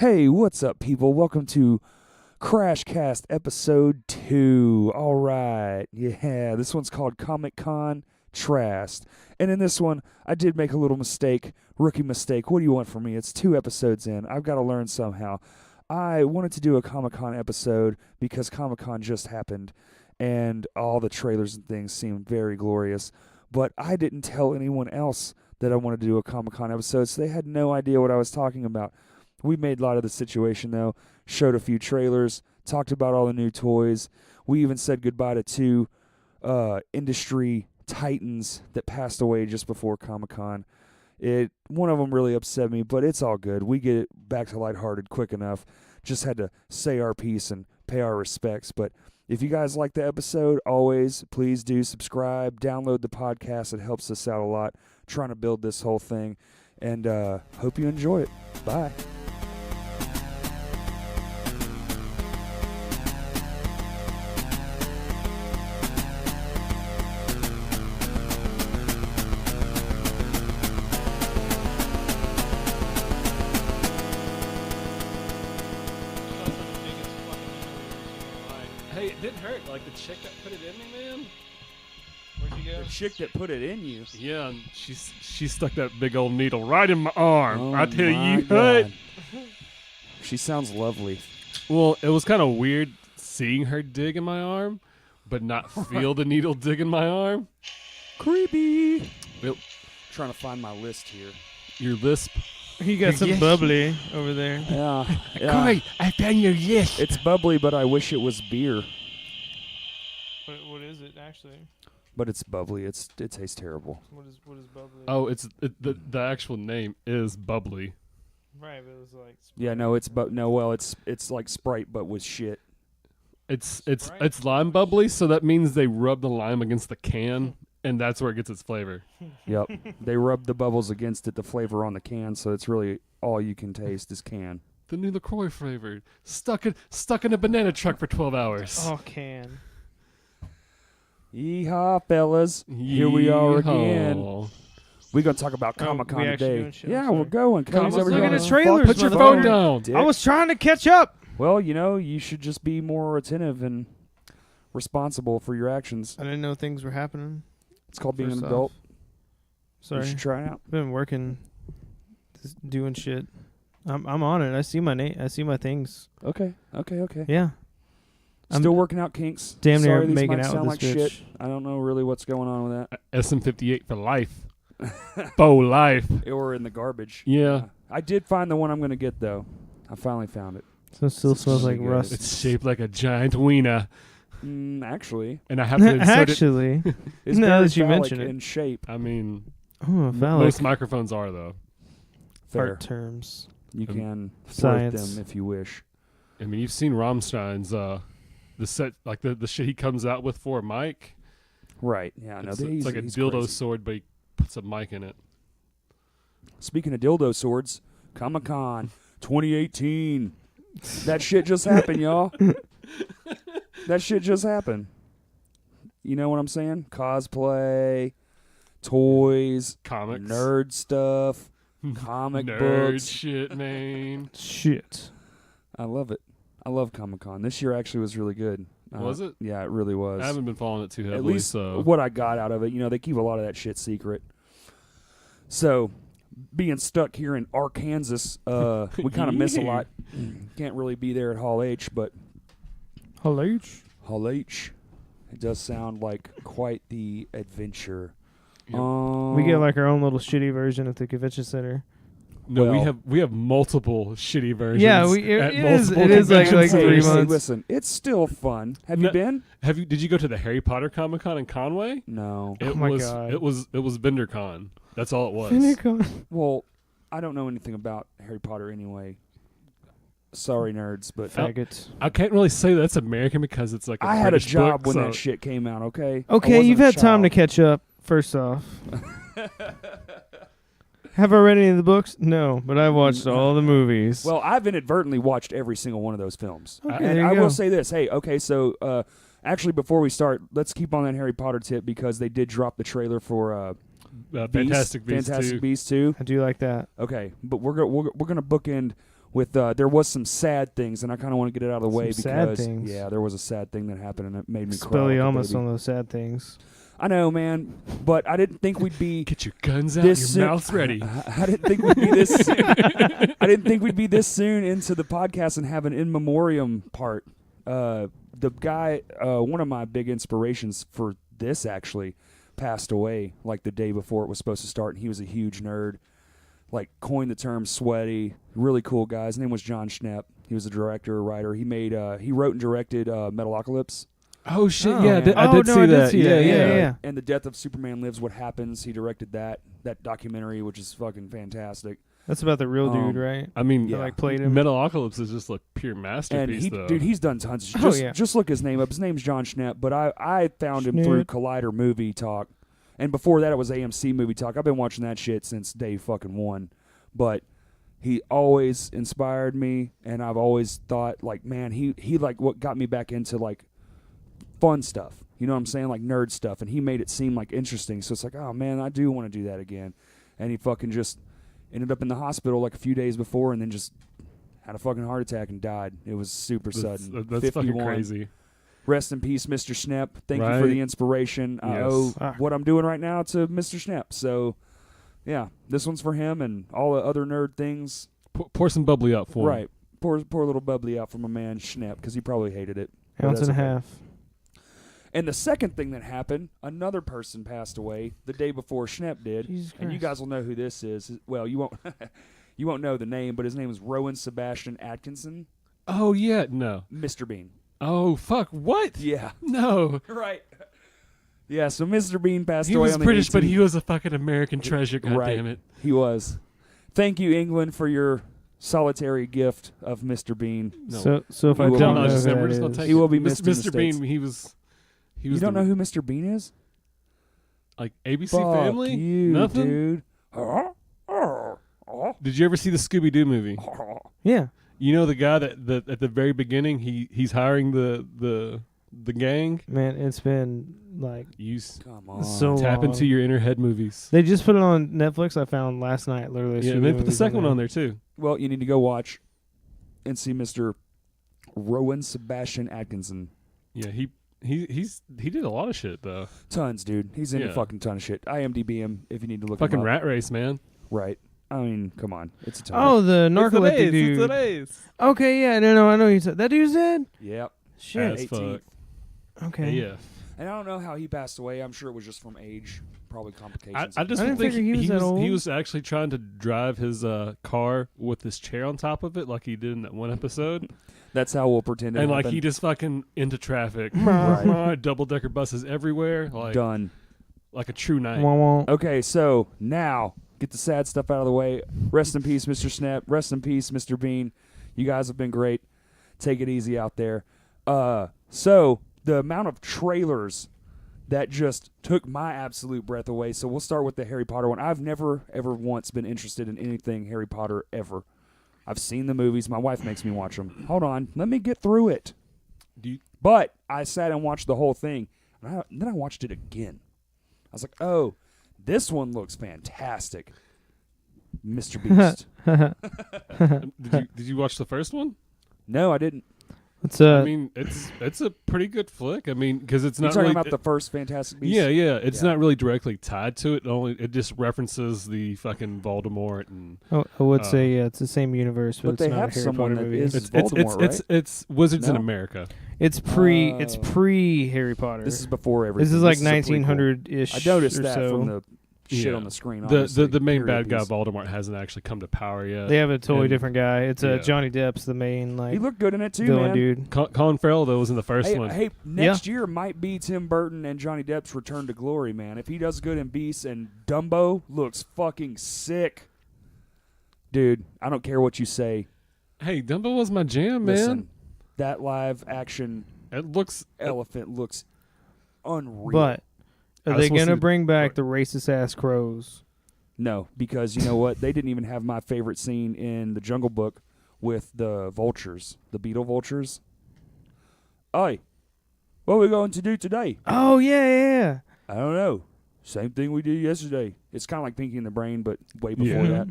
Hey, what's up, people? Welcome to Crashcast Episode 2. All right. Yeah, this one's called Con-Trast. And in this one, I did make a little mistake, rookie mistake. What do you want from me? It's 2 episodes in. I've got to learn somehow. I wanted to do a Comic-Con episode because Comic-Con just happened, and all the trailers and things seemed very glorious. But I didn't tell anyone else that I wanted to do a Comic-Con episode, so they had no idea what I was talking about. We made light of the situation, though, showed a few trailers, talked about all the new toys. We even said goodbye to 2 industry titans that passed away just before Comic-Con. One of them really upset me, but it's all good. We get it back to lighthearted quick enough. Just had to say our piece and pay our respects. But if you guys like the episode, always, please do subscribe, download the podcast. It helps us out a lot trying to build this whole thing. And hope you enjoy it. Bye. Hey, it didn't hurt. Like the chick that put it in me, man. Where'd you go? The chick that put it in you. Yeah, and she stuck that big old needle right in my arm. Oh I tell my you God. what. She sounds lovely. Well, it was kind of weird seeing her dig in my arm, but not feel the needle dig in my arm. Creepy. Well, Trying to find my list here. your lisp. You got some Yes. bubbly over there. Yeah. Corey, I found your yes. It's bubbly, but I wish it was beer. What is it actually? But it's bubbly. It tastes terrible. What is bubbly? Oh, the actual name is bubbly. Right, but it was like. Yeah, no, it's like Sprite, but with shit. It's Sprite? lime bubbly, so that means they rub the lime against the can, and that's where it gets its flavor. Yep. They rub the bubbles against it, the flavor on the can, so it's really all you can taste is can. The new LaCroix flavored, stuck in a banana truck for 12 hours. Oh, can. Yeehaw, fellas. Here we are again. Yeehaw. We're going to talk about Oh, Comic-Con we actually today. doing shit? Yeah, I'm we're sorry. going. Cody's Look over at here. the trailers, Put your motherfucker. phone down. Dick. I was trying to catch up. Well, you should just be more attentive and responsible for your actions. I didn't know things were happening. It's called being First an off. adult. Sorry, You should try it out. been working, just doing shit. I'm on it. I see my name. I see my things. Okay. Yeah. I'm Still working out kinks. damn near Sorry, these making might out sound with like this shit. bitch. I don't know really what's going on with that. SM58 for life. Bo life. Or in the garbage. Yeah. I did find the one I'm going to get, though. I finally found it. So it still It's smells really like good. rust. It's shaped like a giant wiener, Actually, and I have to insert it. Actually, it's Now very that you phallic mention it. in shape. I mean, oh, phallic. most microphones are though. Fair. Art terms. You Um, can thwart Science. them if you wish. I mean, you've seen Rammstein's the set, like the shit he comes out with for a mic. Right. Yeah. No, It's like a he's dildo crazy. sword, but he puts a mic in it. Speaking of dildo swords, Comic-Con 2018. That shit just happened, y'all. That shit just happened. You know what I'm saying? Cosplay, toys, Comics, nerd stuff, comic nerd books. shit, man. Shit. I love it. I love Comic-Con. This year actually was really good. Was it? Yeah, it really was. I haven't been following it too heavily. At least so what I got out of it. They keep a lot of that shit secret. So, being stuck here in Arkansas, we kind of miss a lot. Can't really be there at Hall H, but Hello. Hall H, it does sound like quite the adventure. Yep. We get like our own little shitty version at the convention center. no, well- we have multiple shitty versions. Yeah, at it is multiple like convention 3 centers. months. Listen, it's still fun. Have you No. been? Did you go to the Harry Potter Comic Con in Conway? No. Oh my God. It was VenderCon. That's all it was. Well, I don't know anything about Harry Potter anyway. Sorry, nerds, but Faggot. I can't really say that's American because it's like a I had a British job book, when so that shit came out, okay? I Okay, wasn't you've a had time to child. catch up, first off. Have I read any of the books? No, but I've watched all the movies. Well, I've inadvertently watched every single one of those films. Okay, And there I you will go. say this. Hey, okay, so actually before we start, let's keep on that Harry Potter tip because they did drop the trailer for Fantastic Beasts Fantastic 2. Beasts 2. I do like that. Okay, but we're going to bookend with there was some sad things, and I kind of want to get it out of the way Some sad because things. there was a sad thing that happened, and it made me cry. Speliomas Like a baby. on those sad things. I know, man, but I didn't think we'd be Get your guns out, this your soon. mouth's ready. I didn't think we'd be this. I didn't think we'd be this soon into the podcast and have an in memoriam part. The guy, one of my big inspirations for this actually, passed away like the day before it was supposed to start, and he was a huge nerd. Like coined the term sweaty. Really cool guy. His name was John Schnepp. He was a director, writer. He made, he wrote and directed Metalocalypse. Oh shit! Oh. Yeah, man. I did see that. Yeah. And The Death of Superman Lives, What Happens. He directed that documentary, which is fucking fantastic. That's about the real dude, Um, right? I mean, Yeah. That, like played him. Metalocalypse is just like pure And masterpiece, though. dude, he's done tons. Oh, Just, yeah. just look his name up. His name's John Schnepp, but I found him Schnepp. through Collider Movie Talk. And before that, it was AMC Movie Talk. I've been watching that shit since day fucking one. But he always inspired me, and I've always thought, like, man, he like what got me back into, like, fun stuff. You know what I'm saying? Like nerd stuff. And he made it seem, like, interesting. So it's like, oh, man, I do want to do that again. And he fucking just ended up in the hospital, like, a few days before and then just had a fucking heart attack and died. It was super sudden. That's fucking 51. crazy. Rest in peace, Mr. Schnepp. Thank you for Right. the inspiration. I Yes. owe Fuck. what I'm doing right now to Mr. Schnepp. So, yeah, this one's for him and all the other nerd things. Pour some bubbly up for him. Right. Pour a little bubbly out for my man Schnepp because he probably hated it. But Ounce that's and a okay. half. And the second thing that happened, another person passed away the day before Schnepp did. Jesus And you Christ. guys will know who this is. Well, you won't you won't know the name, but his name is Rowan Sebastian Atkinson, Oh yeah, no. Mr. Bean. Oh fuck, what? Yeah. No. Right. Yeah, so Mr. Bean passed He away was on the British, but 18th. he was a fucking American treasure. God Right. damn it. He was. Thank you, England, for your solitary gift of Mr. Bean. No. So if He I will don't be know missed. who We're that just gonna is- take He will be Mr. missed in the Mr. Bean. States. He was You don't the- know who Mr. Bean is? like ABC Fuck Family. you, Nothing. dude. Did you ever see the Scooby Doo movie? Yeah. You know the guy that at the very beginning he's hiring the gang. Man, it's been like Come on. so Tap long. into your inner head movies. They just put it on Netflix. I found last night, literally. Yeah, streaming and they put the movies second one on there too. Well, you need to go watch and see Mr. Rowan Sebastian Atkinson. Yeah, he did a lot of shit though. Tons, dude. He's in a Yeah. fucking ton of shit. IMDb him if you need to look Fucking him up. Rat Race, man. Right. I mean, come on. It's a ton. Oh, the narcoleptic dude. It's Okay, yeah, no, I know you said that dude's dead. Yep. Shit. As fuck. 18th. Okay. Yeah. And I don't know how he passed away. I'm sure it was just from age, probably complications. I just I don't didn't think figure he was that old. he was actually trying to drive his car with his chair on top of it, like he did in that one episode, That's how we'll pretend it and like happened. he just fucking into traffic, Right. double decker buses everywhere, like Done. like a true knight. Wah, wah. Okay, so now get the sad stuff out of the way. Rest in peace, Mr. Snap. Rest in peace, Mr. Bean. You guys have been great. Take it easy out there. So the amount of trailers that just took my absolute breath away. So we'll start with the Harry Potter one. I've never, ever once been interested in anything Harry Potter ever. I've seen the movies. My wife makes me watch them. Hold on. Let me get through it. But I sat and watched the whole thing. And then I watched it again. I was like, oh, this one looks fantastic. Mr. Beast. Did you watch the first one? No, I didn't. It's I mean, it's a pretty good flick. I mean, because it's You're not talking really, about the first Fantastic Beasts? yeah. It's Yeah. not really directly tied to it. It just references the fucking Voldemort and I would say yeah, it's the same universe, but But it's they not have a Harry someone Potter that movie. is- it's Voldemort, right? it's Wizards in No? America. It's pre Harry Potter. This is before everything. This is like a prequel. 1900-ish. I noticed or that so. from the shit Yeah. on the screen. The honestly. main Period bad guy piece. Voldemort hasn't actually come to power yet. They have a totally And- different guy. It's yeah. Johnny Depp's the main He like looked good in it too, villain man. dude. Colin Farrell though was in the first one. Hey, next year might be Tim Burton and Johnny Depp's return to glory, man. If he does good in Beast and Dumbo looks fucking sick, dude. I don't care what you say. Hey, Dumbo was my jam, man. Listen, that live action It looks elephant looks unreal. But I are was they supposed gonna to- bring back the racist ass crows? no, because you know what? They didn't even have my favorite scene in the Jungle Book with the vultures, the beetle vultures. Oi, what are we going to do today? Oh yeah. I don't know. Same thing we did yesterday. It's kind of like Pinky and the Brain, but way before Yeah. that.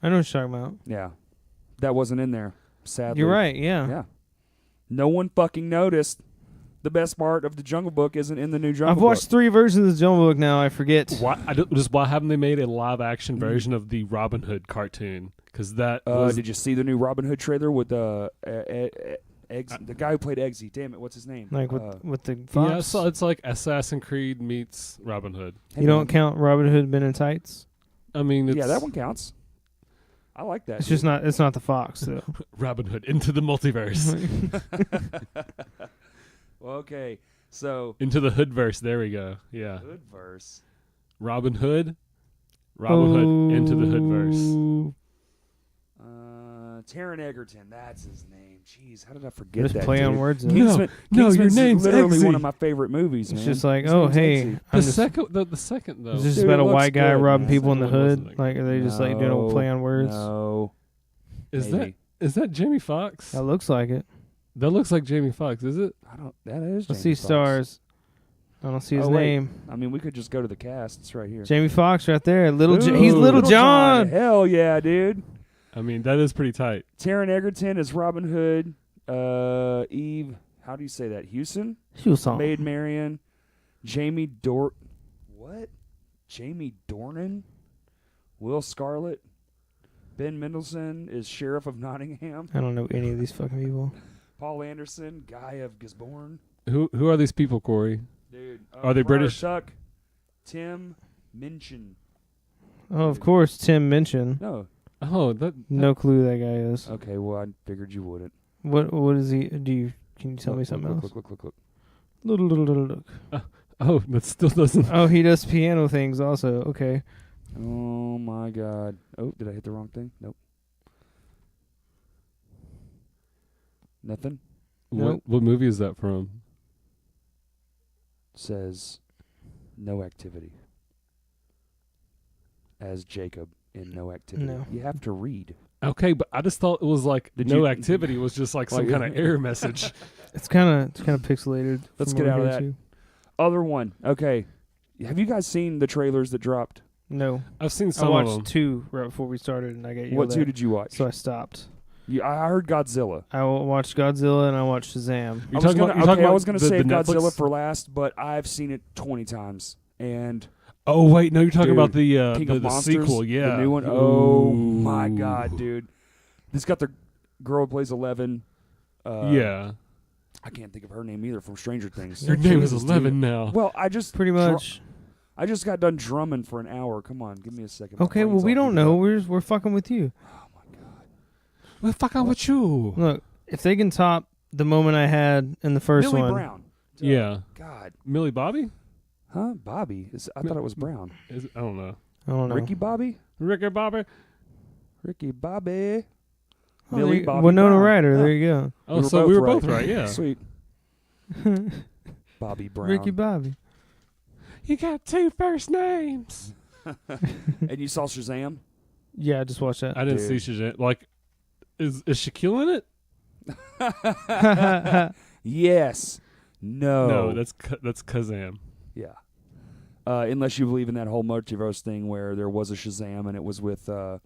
I know what you're talking about. Yeah. That wasn't in there, sadly. You're right. Yeah. Yeah. No one fucking noticed. The best part of the Jungle Book isn't in the new Jungle I've Book. watched 3 versions of the Jungle Book now. I forget. Why haven't they made a live action version of the Robin Hood cartoon? Because that was Did you see the new Robin Hood trailer with the guy who played Eggsy? Damn it, what's his name? Like with the fox. yeah. So it's like Assassin's Creed meets Robin Hood. You don't count Robin Hood Men in Tights? I mean, it's, Yeah, that one counts. I like that. It's just not. It's not the fox though. Robin Hood into the multiverse, Well, okay, so into the Hoodverse. There we go. Yeah, Hood verse. Robin Hood, Hood into the Hoodverse. Taron Egerton, that's his name. Jeez, how did I forget Just that? play on dude? words. No, Kingsman, no, your Kingsman's name's literally Eggsy. one of my favorite movies, It's man. just like, His oh name's hey, Eggsy. I'm The just, second, the second though. it's just Dude, about it a looks white guy good, robbing man. people in the Second one hood. wasn't Like, are they just like doing a play on words? No, Is maybe. that Jamie Foxx? That looks like it. That looks like Jamie Foxx, is it? I don't. That is. Let's Jamie see Foxx. stars. I don't see his Oh, wait. name. I mean, we could just go to the cast. It's right here. Jamie Foxx right there. He's Ooh, Little John. Hell yeah, dude. I mean, that is pretty tight. Taron Egerton is Robin Hood. Eve, how do you say that? Houston? She was on. Maid Marian. Jamie What? Jamie Dornan? Will Scarlett. Ben Mendelsohn is Sheriff of Nottingham. I don't know any of these fucking people. Paul Anderson, Guy of Gisborne. Who are these people, Corey? Dude. Are they Friar British? Tuck. Tim Minchin. Oh, of course, Tim Minchin. No. Oh, that No clue who that guy is. Okay, well, I figured you wouldn't. What is he? Can you tell me Look, something look, else? Look. Look. Oh, that still doesn't. Oh, he does piano things also. Okay. Oh, my God. Oh, did I hit the wrong thing? Nope. Nothing? Nope. What movie is that from? Says no activity. As Jacob in No Activity. No. You have to read. Okay, but I just thought it was like Did no you- activity was just like some Like- kind of error message. It's kind of pixelated. Let's from get over out of here, that. too. Other one. Okay. Have you guys seen the trailers that dropped? No, I've seen I some of watched them. 2 right before we started, and I got yelled What two at, did you watch? so I stopped. I heard Godzilla. I watched Godzilla and I watched Shazam. You're talking about I was gonna the save Netflix? Godzilla for last, but I've seen it 20 times. And Oh wait, no, you're talking Dude, about the King the of Monsters, sequel, yeah, the new one. Oh Ooh. my God, dude! This got the girl who plays 11. Yeah, I can't think of her name either from Stranger Things. your name is Jesus, 11 dude. now. Well, I just Pretty much. I just got done drumming for an hour. Come on, give me a second. My Okay, well brain's we all don't heated know. up. We're fucking with you. Oh my God! We're fucking with you. Look, if they can top the moment I had in the first Millie one, Brown. Duh. Yeah, God. Millie Bobby. Huh? Bobby? I thought it was Brown. I don't know. I don't know. Ricky Bobby? Ricky Bobby. Ricky Bobby. Oh, Millie there you- Bobby Winona Brown. Ryder. Yeah. There you go. Oh, so we were both right. Yeah. Sweet. Bobby Brown. Ricky Bobby. You got 2 first names. And you saw Shazam? Yeah, I just watched that. I didn't see Dude. Shazam. Like, is Shaquille in it? Yes. No. No, that's Kazam. Yeah. Unless you believe in that whole multiverse thing where there was a Shazam and it was with No,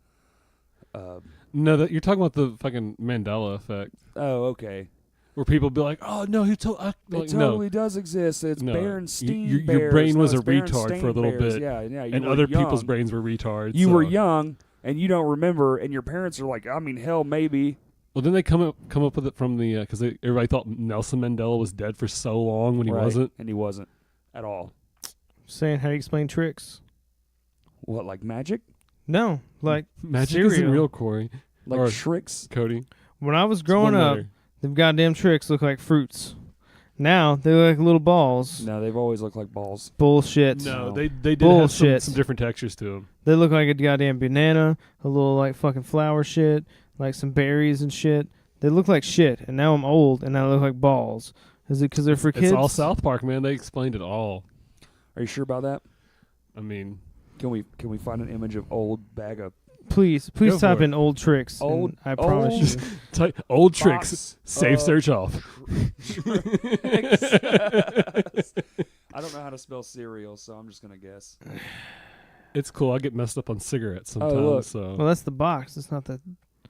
that you're talking about the fucking Mandela effect, oh, okay. where people be like, "Oh no, he told." Like, It totally does exist. It's No. Berenstein Your Bears. brain was No, a it's retard for a Berenstain little Bears. bit. Yeah, yeah. You and were other people's young. brains were retards. You so. were young and you don't remember, and your parents are like, I mean, hell, maybe. Well, then they come up with it from the because everybody thought Nelson Mandela was dead for so long when he Right. wasn't. And he wasn't at all. Saying how do you explain tricks? What, like magic? No, like Magic isn't cereal. real, Corey. Like Or- tricks? Cody. when I was It's growing one up, letter. the goddamn tricks look like fruits. Now they look like little balls. No, they've always looked like balls. Bullshit. No, No. they did have Bullshit. some different textures to them. They look like a goddamn banana, a little like fucking flower shit, like some berries and shit. They look like shit, and now I'm old, and I look like balls. Is it because they're for kids? It's all South Park, man. They explained it all. Are you sure about that? I mean, Can we find an image of old bag of Please Go type for in old tricks. and Old- I promise old- you. old tricks. box Save of search off. I don't know how to spell cereal, so I'm just gonna guess. It's cool. I get messed up on cigarettes sometimes. look. So Well, that's the box. It's not the.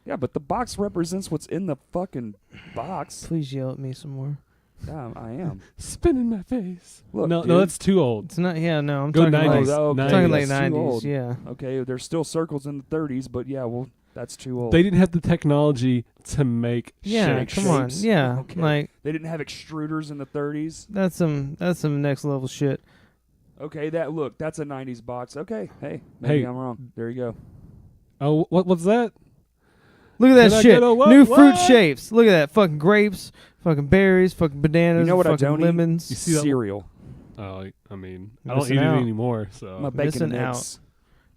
Yeah, but the box represents what's in the fucking box. Please yell at me some more. Yeah, I am. Spin in my face. Look, no, dude. that's too old. It's not. Yeah, no. I'm Go talking 90s. like. Oh, okay. I'm talking like That's too 90s. old. Yeah. Okay, there's still circles in the 30s, but yeah, well, that's too old. They didn't have the technology to make Yeah. shapes. Come on. shapes. Yeah. Okay. Like They didn't have extruders in the 30s. that's some next level shit. Okay, that's a 90s box. Okay, hey, maybe Hey. I'm wrong. There you go. Oh, what's that? Look at that Can I shit. get a what? New fruit What? shapes. Look at that. Fucking grapes. Fucking berries. Fucking bananas. You know what I fucking don't eat? lemons. You see that? Cereal. Oh, I mean, I You're don't missing eat out. it anymore. I'm So a bacon and missing eggs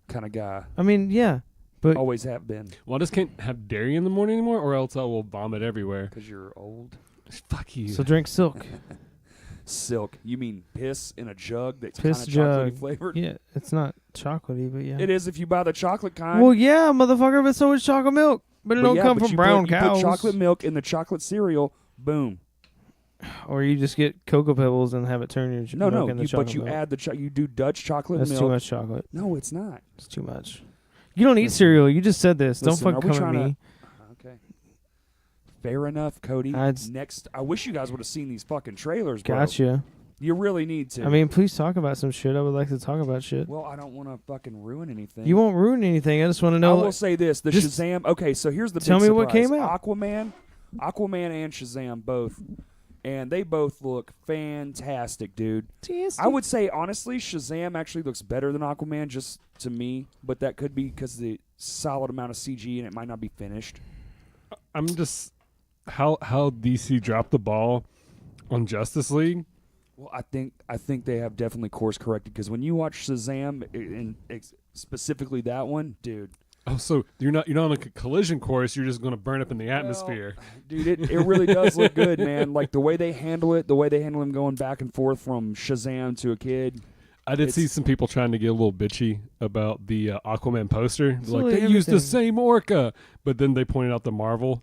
kind of guy. I mean, yeah. But Always have been. well, I just can't have dairy in the morning anymore, or else I will vomit everywhere. Because you're old. Fuck you. so drink silk. Silk. You mean piss in a jug that's Piss kind of chocolatey jug. flavored? Yeah, it's not chocolatey, but yeah. It is if you buy the chocolate kind. Well, yeah, motherfucker, but so is chocolate milk. But it don't yeah, come but from you brown put, You cows. put chocolate milk in the chocolate cereal. Boom. Or you just get cocoa pebbles and have it turn your No, milk no. into But chocolate you milk. add you do Dutch chocolate That's milk. too much chocolate. No, it's not. It's too much. You don't eat Listen. cereal. You just said this. Listen, don't are fucking we come at trying me. Okay. Fair enough, Cody. Next, I wish you guys would have seen these fucking trailers, bro. Gotcha. You really need to. I mean, please talk about some shit. I would like to talk about shit. well, I don't want to fucking ruin anything. You won't ruin anything. I just want to I know. will say this: the just Shazam. Okay, so here's the tell big me what surprise. came out. Aquaman and Shazam both, and they both look fantastic, dude. I would say honestly, Shazam actually looks better than Aquaman, just to me. But that could be because the solid amount of CG and it might not be finished. I'm just how DC dropped the ball on Justice League. Well, I think they have definitely course corrected because when you watch Shazam, and specifically that one, dude. Oh, so you're not on a collision course. You're just going to burn up in the atmosphere. Well, dude, it really does look good, man. Like the way they handle it, the way they handle him going back and forth from Shazam to a kid. I did see some people trying to get a little bitchy about the Aquaman poster. Like really they used the everything. same orca, but then they pointed out the Marvel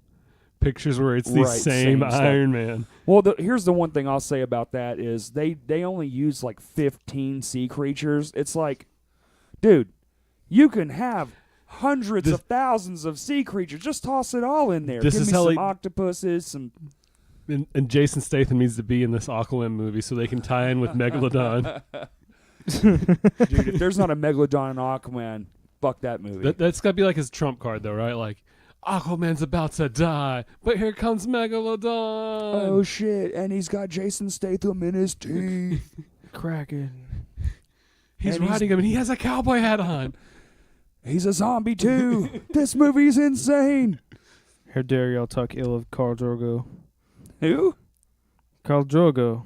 pictures where it's the Right, same same stuff. Iron Man. Well, here's the one thing I'll say about that is they only use like 15 sea creatures. It's like, dude, you can have hundreds of thousands of sea creatures. Just toss it all in there. This Give is me how some they- octopuses, some. And Jason Statham needs to be in this Aquaman movie so they can tie in with Megalodon. Dude, if there's not a Megalodon in Aquaman, fuck that movie. That's got to be like his trump card, though, right? Like, Aquaman's about to die, but here comes Megalodon. Oh shit! And he's got Jason Statham in his teeth. Kraken. He's and he's- riding him, and he has a cowboy hat on. He's a zombie too. This movie's insane. How dare y'all talk ill of Khal Drogo? Who? Khal Drogo.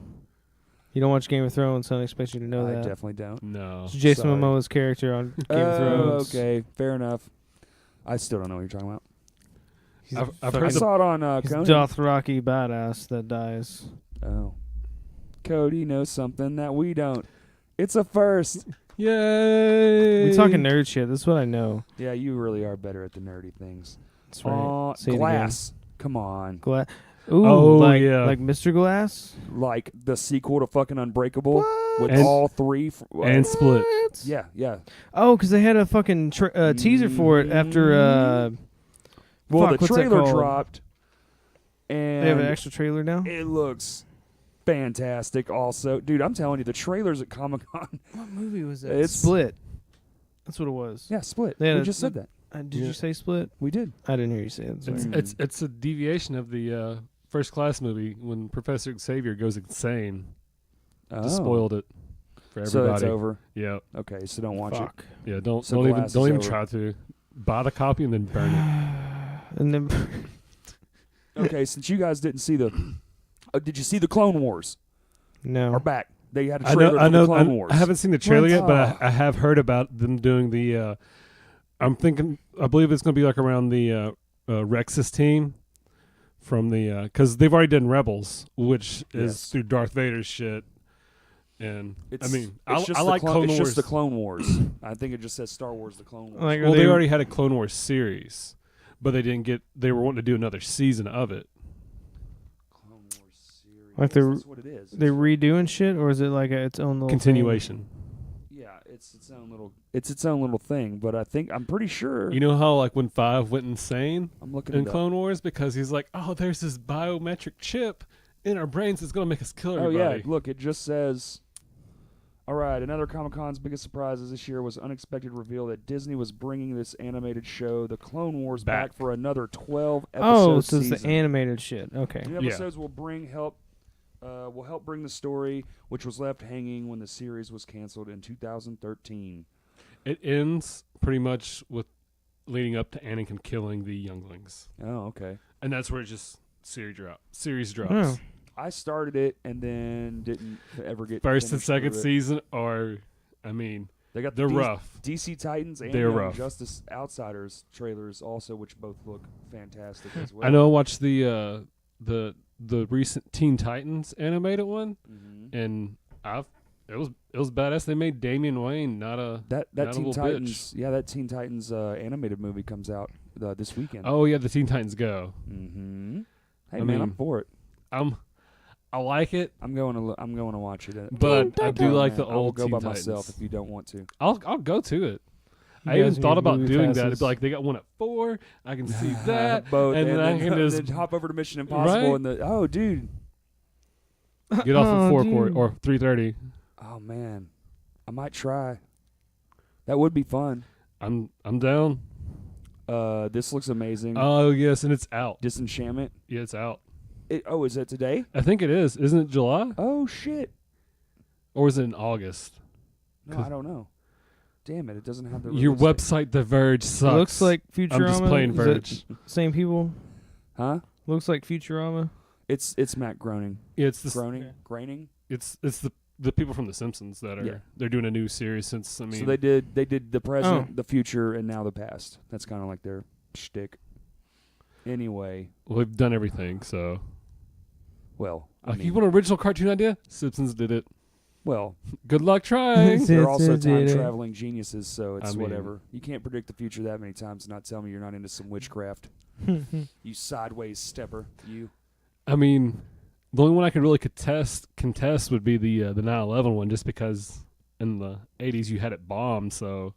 You don't watch Game of Thrones, so I don't expect you to know I that. definitely don't. No. It's Jason Sorry. Momoa's character on Game of Oh, Thrones. okay, fair enough. I still don't know what you're talking about. He's I've a heard I fucking- saw it on he's Conan. Dothraki badass that dies. Oh, Cody knows something that we don't. It's a first. Yay! We talking nerd shit. This is what I know. Yeah, you really are better at the nerdy things. That's right. Say it again. Glass. Come on. Ooh, Oh, like, yeah. like Mr. Glass? Like the sequel to fucking Unbreakable with And- all three. and Split. Yeah, yeah. Oh, because they had a fucking teaser for it after. Well, Fuck, the what's that trailer called? dropped, and They have an extra trailer now? it looks fantastic. Also, dude, I'm telling you, the trailers at Comic-Con. What movie was that? It's- Split. That's what it was. Yeah, Split. They had We a- just said that. Did Yeah. you say Split? We did. I didn't hear you say it. Sorry. It's a deviation of the First Class movie when Professor Xavier goes insane. Oh. Just spoiled it for everybody. So it's over. Yeah, Okay, so don't watch Fuck. yeah. Don't So even Glass don't is even over. try to buy the copy and then burn it. And then it. Okay, since you guys didn't see the, did you see the Clone Wars? no. Are back. They had a I trailer know. I for know. the Clone Wars. I haven't seen the trailer What? yet, but I have heard about them doing the. I'm thinking. I believe it's going to be like around the Rex's team from the because they've already done Rebels, which is Yes. through Darth Vader's shit. And I mean, it's just I the like Clone it's Wars. just the Clone Wars. I think it just says Star Wars: The Clone Wars. Like, Well, are they already had a Clone Wars series, but they didn't get. They were wanting to do another season of it. Clone Wars series. Like they're- That's what it is. they redoing shit, or is it like its own little Continuation. Yeah, it's its own little thing. But I'm pretty sure. You know how like when 5 went insane I'm looking in it up. Clone Wars because he's like, oh, there's this biometric chip in our brains that's gonna make us kill Oh everybody. yeah, look, it just says. All right, another Comic-Con's biggest surprises this year was unexpected reveal that Disney was bringing this animated show, The Clone Wars, back for another 12 episode Oh, so it's season. the animated shit. Okay. New episodes will help bring the story, which was left hanging when the series was canceled in 2013. It ends pretty much with leading up to Anakin killing the younglings, Oh, okay. and that's where it just series drops. Oh. I started it and then didn't ever get First and finished second through it. season are, I mean, They got they're the rough. DC Titans and They're Young rough. Justice Outsiders trailers also, which both look fantastic as well. I know I watched the recent Teen Titans animated one, Mhm. and it was badass. They made Damian Wayne not a That not a Teen little Titans, that Teen Titans animated movie comes out this weekend. Oh yeah, the Teen Titans Go. Mm-hmm. Hey I man, I'm mean, for it. I like it. I'm going to watch it. But I do like the I will old go Teen by Titans. myself if you don't want to. I'll go to it. You I even guys thought need about movie doing that. It'd passes. be like they got one at 4. I can see that. Both, and then I can then just hop over to Mission Impossible Right? and dude. get off at 4 dude. or 3:30. Oh man, I might try. That would be fun. I'm down. This looks amazing. Oh yes, and it's out. Disenchantment. Yeah, it's out. Is that today? I think it is. Isn't it July? Oh shit. Or is it in August? No, 'Cause- I don't know. Damn it! It doesn't have the. Your release date. website, The Verge, It sucks. looks like Futurama. I'm just playing Is it Verge. same people. Huh? Looks like Futurama. It's Matt Groening. Yeah, it's the Groening. Okay. Groening. it's the people from The Simpsons that are Yeah. they're doing a new series since I mean So they did the present, Oh. the future, and now the past. That's kind of like their shtick. Anyway, we've done everything. So well, I like mean, you want an original cartoon idea? Simpsons did it. well, Good luck trying. they're also Simpsons did it. time traveling geniuses, so it's I mean- whatever. You can't predict the future that many times and not tell me you're not into some witchcraft. You sideways stepper, you. I mean, the only one I could really contest would be the 9/11 one, just because in the 80s you had it bombed, so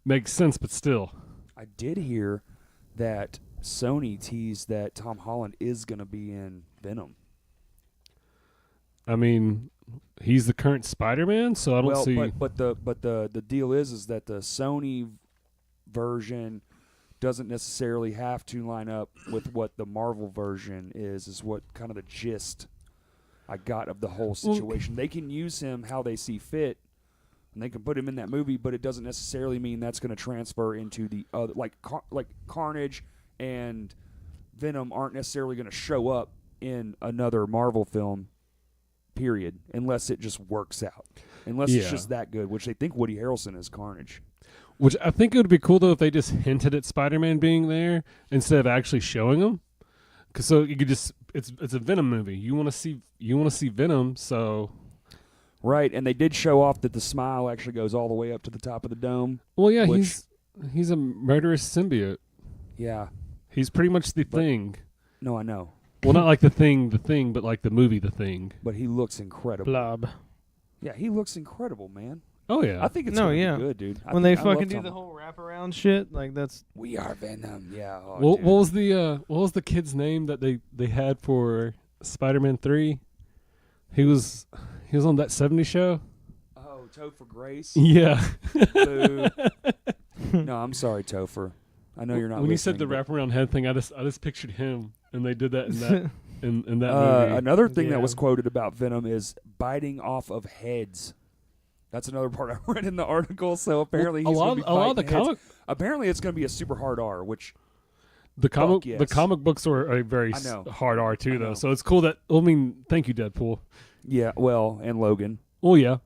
makes sense. But still, I did hear that Sony teased that Tom Holland is going to be in Venom. I mean, he's the current Spider-Man, so I don't see. But the deal is that the Sony version doesn't necessarily have to line up with what the Marvel version is what kind of the gist I got of the whole situation. They can use him how they see fit, and they can put him in that movie, but it doesn't necessarily mean that's going to transfer into the other, like Carnage and Venom aren't necessarily going to show up in another Marvel film, period, unless it just works out. Unless it's Yeah. just that good, which they think Woody Harrelson is Carnage. Which I think it would be cool though if they just hinted at Spider-Man being there instead of actually showing him. Cause so you could just it's a Venom movie. You want to see Venom, so Right, and they did show off that the smile actually goes all the way up to the top of the dome. well yeah Which- he's a murderous symbiote. Yeah. He's pretty much the But- Thing. No, I know. Well, not like the thing, but like the movie The Thing. But he looks incredible. Blob. Yeah, he looks incredible, man. Oh yeah. I think it's No, gonna yeah. be good, dude. When they I love fucking do Tom- the whole wraparound shit, like that's We are Venom. Yeah. Oh, what dude. was the kid's name that they had for Spider-Man 3? He was on that 70s show. Oh, Topher Grace. Yeah. Boo. No, I'm sorry, Topher. I know you're not. When you said the listening, wraparound head thing, I just pictured him, and they did that in that in that but- movie. Another thing that Yeah. was quoted about Venom is biting off of heads. That's another part I read in the article. So apparently, Well, he's going to be a lot of the biting heads. comic Apparently, it's going to be a super hard R, which the comic yes. the comic books are a very I know. hard R I too, know. though. So it's cool that I mean, thank you, Deadpool. yeah, well, and Logan. Well, yeah,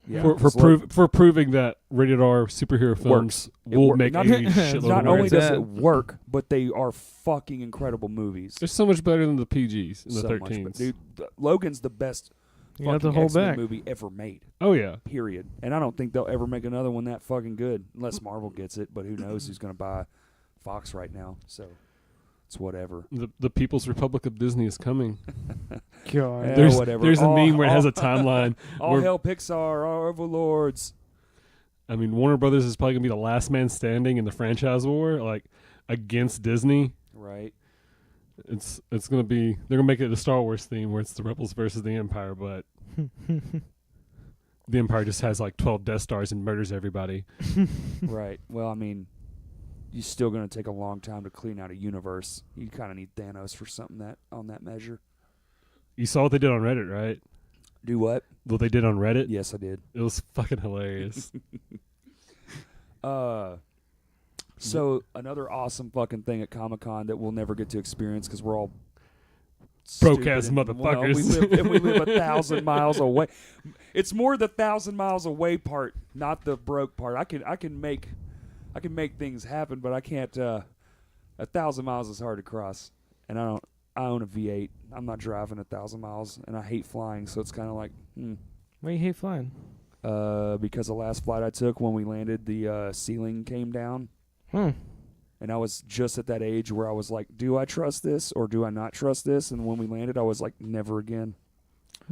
Yeah, for 'cause Logan for proving that rated R superhero films It will work- make not- a shitload Not of only money. does that. it work, but they are fucking incredible movies. They're so much better than the PGs and the So much, 13s. but dude, Logan's the best you have to fucking hold X-Men back. movie ever made. Oh yeah, Period. And I don't think they'll ever make another one that fucking good unless Marvel gets it. But who knows who's going to buy Fox right now? So it's whatever. the People's Republic of Disney is coming. God. Yeah, There's whatever. there's a All- meme where it has all- a timeline. All where- hail Pixar, our overlords. I mean, Warner Brothers is probably gonna be the last man standing in the franchise war, like against Disney. Right. It's gonna be they're gonna make it a Star Wars theme where it's the Rebels versus the Empire, but the Empire just has like 12 Death Stars and murders everybody. Right. Well, I mean, you're still going to take a long time to clean out a universe. You kind of need Thanos for something that on that measure. You saw what they did on Reddit, right? Do what? What they did on Reddit? Yes, I did. It was fucking hilarious. So another awesome fucking thing at Comic-Con that we'll never get to experience because we're all Broke-ass stupid and- well, motherfuckers. we live 1,000 miles away. It's more the 1,000 miles away part, not the broke part. I can make things happen, but I can't. 1,000 miles is hard to cross, and I own a V8. I'm not driving 1,000 miles, and I hate flying. So it's kind of like, Why you hate flying? because the last flight I took when we landed, the ceiling came down. And I was just at that age where I was like, do I trust this or do I not trust this? And when we landed, I was like, never again.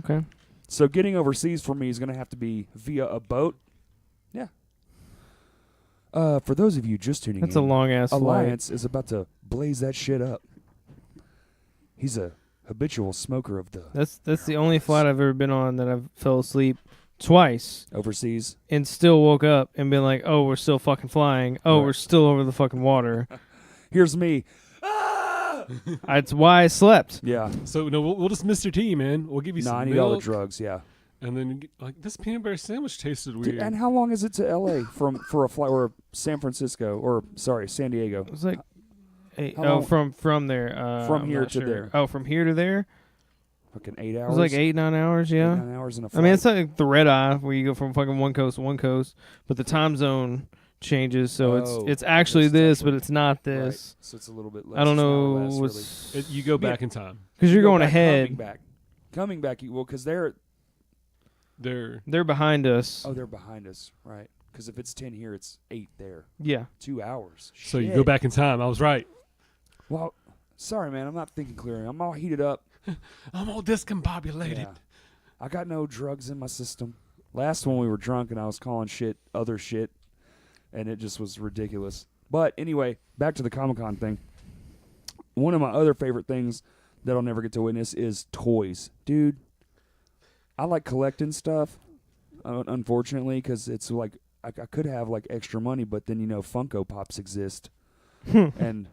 Okay. So getting overseas for me is going to have to be via a boat. Yeah. For those of you just tuning That's in, a long ass flight. Alliance is about to blaze that shit up. He's a habitual smoker of the That's the only flight I've ever been on that I've fell asleep twice overseas. and still woke up and been like, oh, we're still fucking flying. Oh, Right. we're still over the fucking water. Here's me. That's why I slept. Yeah. So no, we'll just Mr. T, man. We'll give you No, I some need all the milk, drugs, yeah. and then you get, like this peanut butter sandwich tasted weird. Dude, and how long is it to L.A. for a flight or San Francisco or San Diego? It was like, How long- from there. From I'm here not to sure. there. Oh, from here to there? Fucking 8 It hours. was like 8-9 hours, yeah. 8, 9 hours in a flight. I mean, it's like the red eye where you go from fucking one coast to one coast, but the time zone changes, so Oh, it's actually it's this, actually- but it's not Right. this. So it's a little bit less. I don't it's an hour know less, what's You go back in time. because really. you're You go going back, ahead. Coming back, well, because they're They're behind us. they're behind us, right? Because if it's 10 here, it's 8 there. Yeah. 2 hours. So you Shit. go back in time. I was right. Well, sorry, man. I'm not thinking clearly. I'm all heated up. I'm all discombobulated. Yeah. I got no drugs in my system. Last one we were drunk and I was calling shit other shit, and it just was ridiculous. But anyway, back to the Comic-Con thing. One of my other favorite things that I'll never get to witness is toys. Dude, I like collecting stuff, unfortunately, because it's like I could have like extra money, but then, Funko Pops exist. And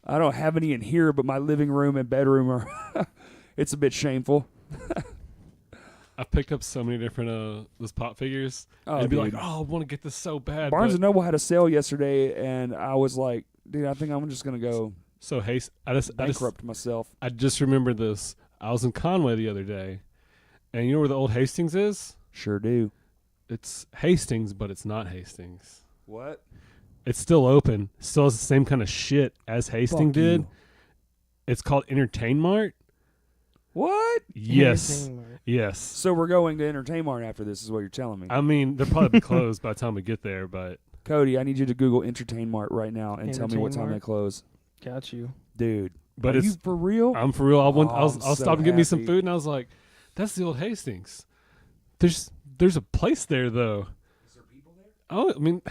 I don't have any in here, but my living room and bedroom are it's a bit shameful. I picked up so many different those pop figures. Oh, and be dude. like, oh, I want to get this so bad. Barnes but and Noble had a sale yesterday, and I was like, dude, I think I'm just gonna go so haste. I just bankrupt myself. I just remembered this. I was in Conway the other day, and you know where the old Hastings is? Sure do. It's Hastings, but it's not Hastings. What? It's still open. Still has the same kind of shit as Hastings Fuck did. you. It's called Entertain Mart. What? Yes. Yes. So we're going to Entertain Mart after this, is what you're telling me. I mean, they'll probably be closed by the time we get there, but Cody, I need you to Google Entertain Mart right now and tell me what Entertain time Mart? they close. Got you. Dude. but Are it's you for real? I'm for real. I I'm was so stop and get me some happy. food, and I was like, "That's the old Hastings." There's a place there though. Is there people there? Oh, I mean,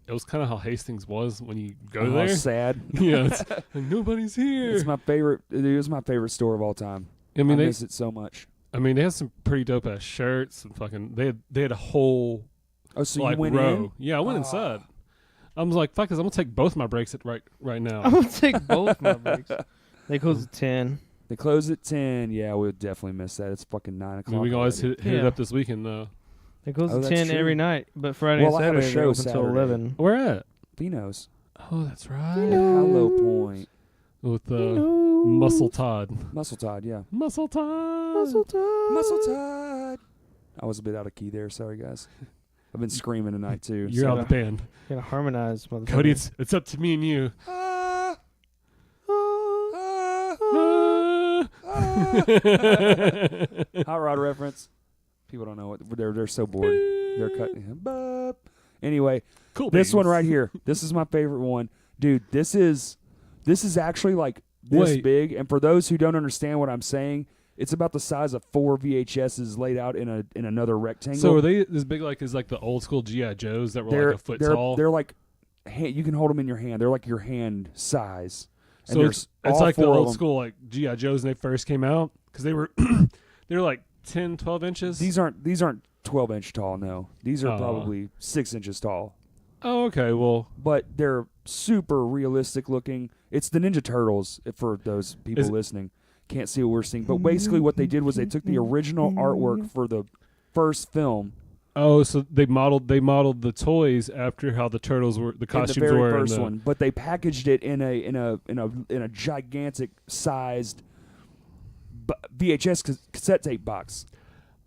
it was kind of how Hastings was when you go Oh, there. sad. Yeah, it's like, nobody's here. It's my favorite. It is my favorite store of all time. I mean, I they miss it so much. they had some pretty dope ass shirts and fucking. They had a whole Oh, so like you went row. in? Yeah, I went Ah. inside. I was like, "Fuck this! I'm gonna take both my breaks right now." I'm gonna take both my breaks. They close at 10. They close at 10. Yeah, we'll definitely miss that. It's fucking 9 I o'clock. mean, we can always already. hit it Yeah. up this weekend though. They close Oh, at that's 10 true. every night, but Friday Well, and I have a Saturday show they're open until Saturday. 11. Where at? Vino's. Oh, that's right. Hollow Point. With Muscle Todd. Muscle Todd, yeah. Muscle Todd. Muscle time. Muscle Todd. I was a bit out of key there. Sorry, guys. I've been screaming tonight, too. You're out of the band. Gotta harmonize, motherfucker. Cody, it's up to me and you. Ah, Hot Rod reference. People don't know what they're so bored. They're cutting. Bop. Anyway, Cool. this beans. one right here. This is my favorite one, dude. This is actually like this Wait. big. And for those who don't understand what I'm saying, It's about the size of 4 VHSs laid out in another rectangle. So are they as big as like the old school GI Joes that were like a foot tall? They're like you can hold them in your hand. They're like your hand size. And So it's all like the 4 of old them. school like GI Joes when they first came out because they were like 10, 12 inches. These aren't 12-inch tall. No, these are Oh. probably 6 inches tall. Oh, okay. Well, But they're super realistic looking. It's the Ninja Turtles for those people listening. Can't see what we're seeing. But basically what they did was they took the original artwork for the first film. oh, so they modeled the toys after how the turtles were, the costumes in the very were. first one, but they packaged it in a gigantic sized VHS cassette tape box.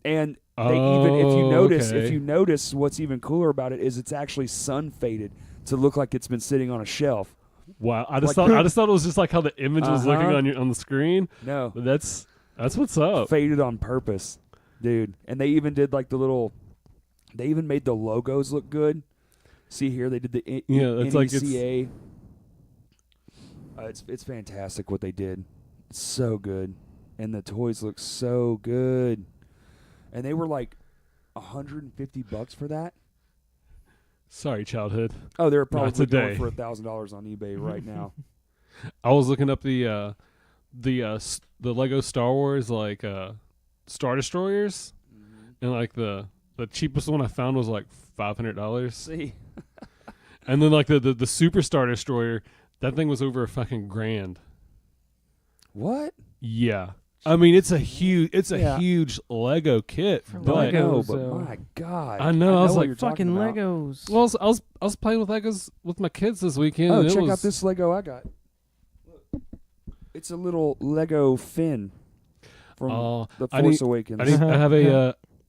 And they even if you notice what's even cooler about it is it's actually sun faded to look like it's been sitting on a shelf. Wow, I just thought it was just like how the image was looking Uh-huh. on the screen. No, But that's what's up. faded on purpose, dude. And they even did like they even made the logos look good. See here, they did the it's like it's NECA. It's fantastic what they did. It's so good, and the toys look so good. And they were like $150 for that. sorry, childhood. Oh, they're probably today. going for $1,000 on eBay right now. I was looking up the Lego Star Wars like Star Destroyers, and like the cheapest one I found was like $500. See, And then like the Super Star Destroyer, that thing was over $1,000. what? Yeah. I mean, it's a huge Yeah. Lego kit. For But I know, Legos, but though. my God, I know, I was what like, you're Fucking talking about. Legos. well, I was playing with Legos with my kids this weekend. Oh, and it check was, out this Lego I got. Look. It's a little Lego Finn from Oh, The I Force need- Awakens.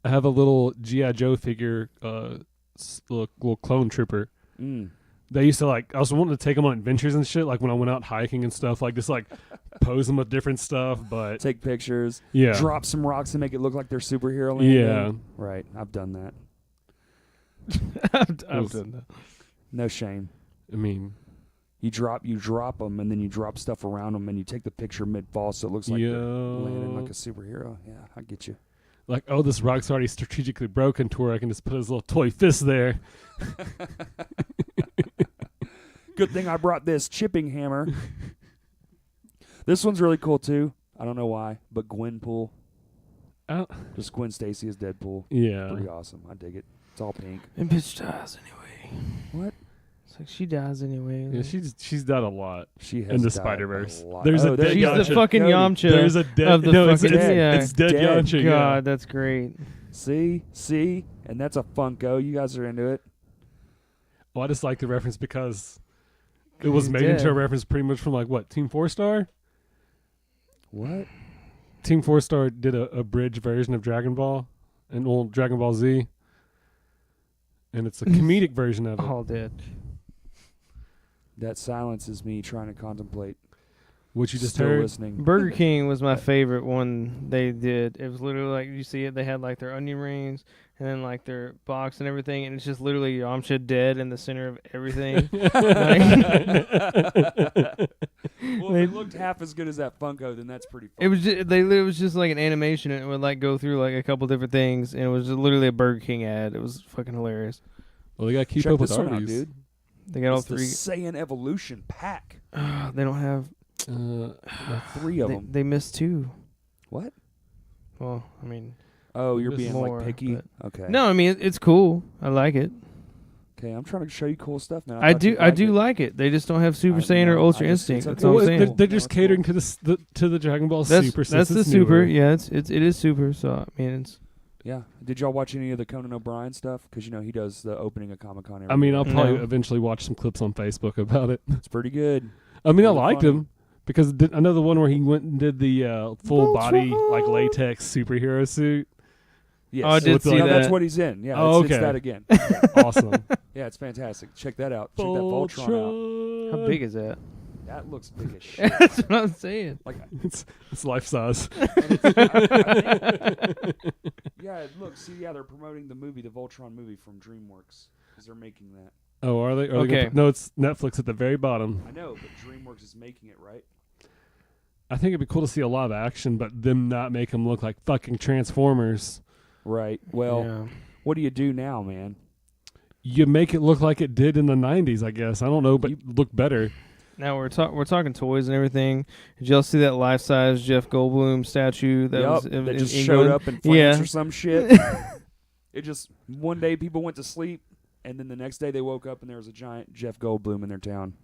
I have a little GI Joe figure, little clone trooper. Mm. They used to like. I was wanting to take them on adventures and shit. Like when I went out hiking and stuff. Like just like pose them with different stuff. But Take pictures, yeah, drop some rocks and make it look like they're superhero landing. yeah. Right, I've done that. I've was- done that. No shame. I mean, You drop them, and then you drop stuff around them, and you take the picture mid-fall so it looks like they're landing like a superhero. Yeah, I get you. like oh, this rock's already strategically broken to where I can just put his little toy fist there. Good thing I brought this chipping hammer. This one's really cool too. I don't know why, but Gwenpool. Oh. Just Gwen Stacy as Deadpool. Yeah. Pretty awesome. I dig it. It's all pink. And bitch dies anyway. What? It's like she dies anyway. Yeah, like- she's done a lot She has in the died Spider-Verse. a lot. There's Oh, a there dead you She's go. the fucking Cody. Yamcha There's a dead. of the no, fucking it's dead Dead. Yamcha. God, that's great. See, and that's a Funko. You guys are into it. Well, I just like the reference because it was He's made into a dead. reference pretty much from like what Team 4-Star. What? Team 4-Star did a bridge version of Dragon Ball, an old Dragon Ball Z, and it's a comedic version of it. All dead. That silence is me trying to contemplate. Which you just Still heard. listening. Burger King was my favorite one they did. It was literally like, you see it, they had like their onion rings and then like their box and everything, and it's just literally Yamcha dead in the center of everything. Well, if it looked half as good as that Funko, then that's pretty fun. It was just like an animation, and it would like go through like a couple different things, and it was just literally a Burger King ad. It was fucking hilarious. Well, they got to keep Check up with this one out, Arby's. dude. They got all It's the three. Saiyan Evolution pack. They don't have. Three of They, them. they missed two. What? Well, I mean, Oh, you're This being more, like picky. but- Okay. no, I mean it's cool. I like it. Okay, I'm trying to show you cool stuff, man. I thought you'd do it. like it. They just don't have Super I Saiyan or know. Ultra I just- Instinct. it's That's okay. all Well, I'm they're, saying. they're No, just it's catering cool. to the Dragon Ball That's Super. that's the since Super. newer. Yeah, it is Super. So I mean, it's Yeah. Did y'all watch any of the Conan O'Brien stuff? Because he does the opening of Comic Con. I mean, I'll probably No. eventually watch some clips on Facebook about it. it's pretty good. I mean, I Really liked funny. him because I know the one where he went and did the full body like Voltron. latex superhero suit. Yes. Oh, I did With see No, that. that's what he's in. Yeah. Oh, it's okay. that again. Awesome. Yeah, it's fantastic. Check that out. Check that Voltron out. How big is that? That looks big as shit. That's what I'm saying. Like, It's life size. yeah. Look, see, yeah, they're promoting the Voltron movie from DreamWorks, because they're making that. Oh, are they? Are they Okay. no, it's Netflix at the very bottom. I know, but DreamWorks is making it, right? I think it'd be cool to see a lot of action, but them not make them look like fucking Transformers. Right. Well, Yeah. what do you do now, man? You make it look like it did in the 90s, I guess. I don't know, but look better. Now we're talking toys and everything. Did y'all see that life-size Jeff Goldblum statue that was in that just England? showed up in France Yeah. or some shit? It just, one day people went to sleep, and then the next day they woke up and there was a giant Jeff Goldblum in their town.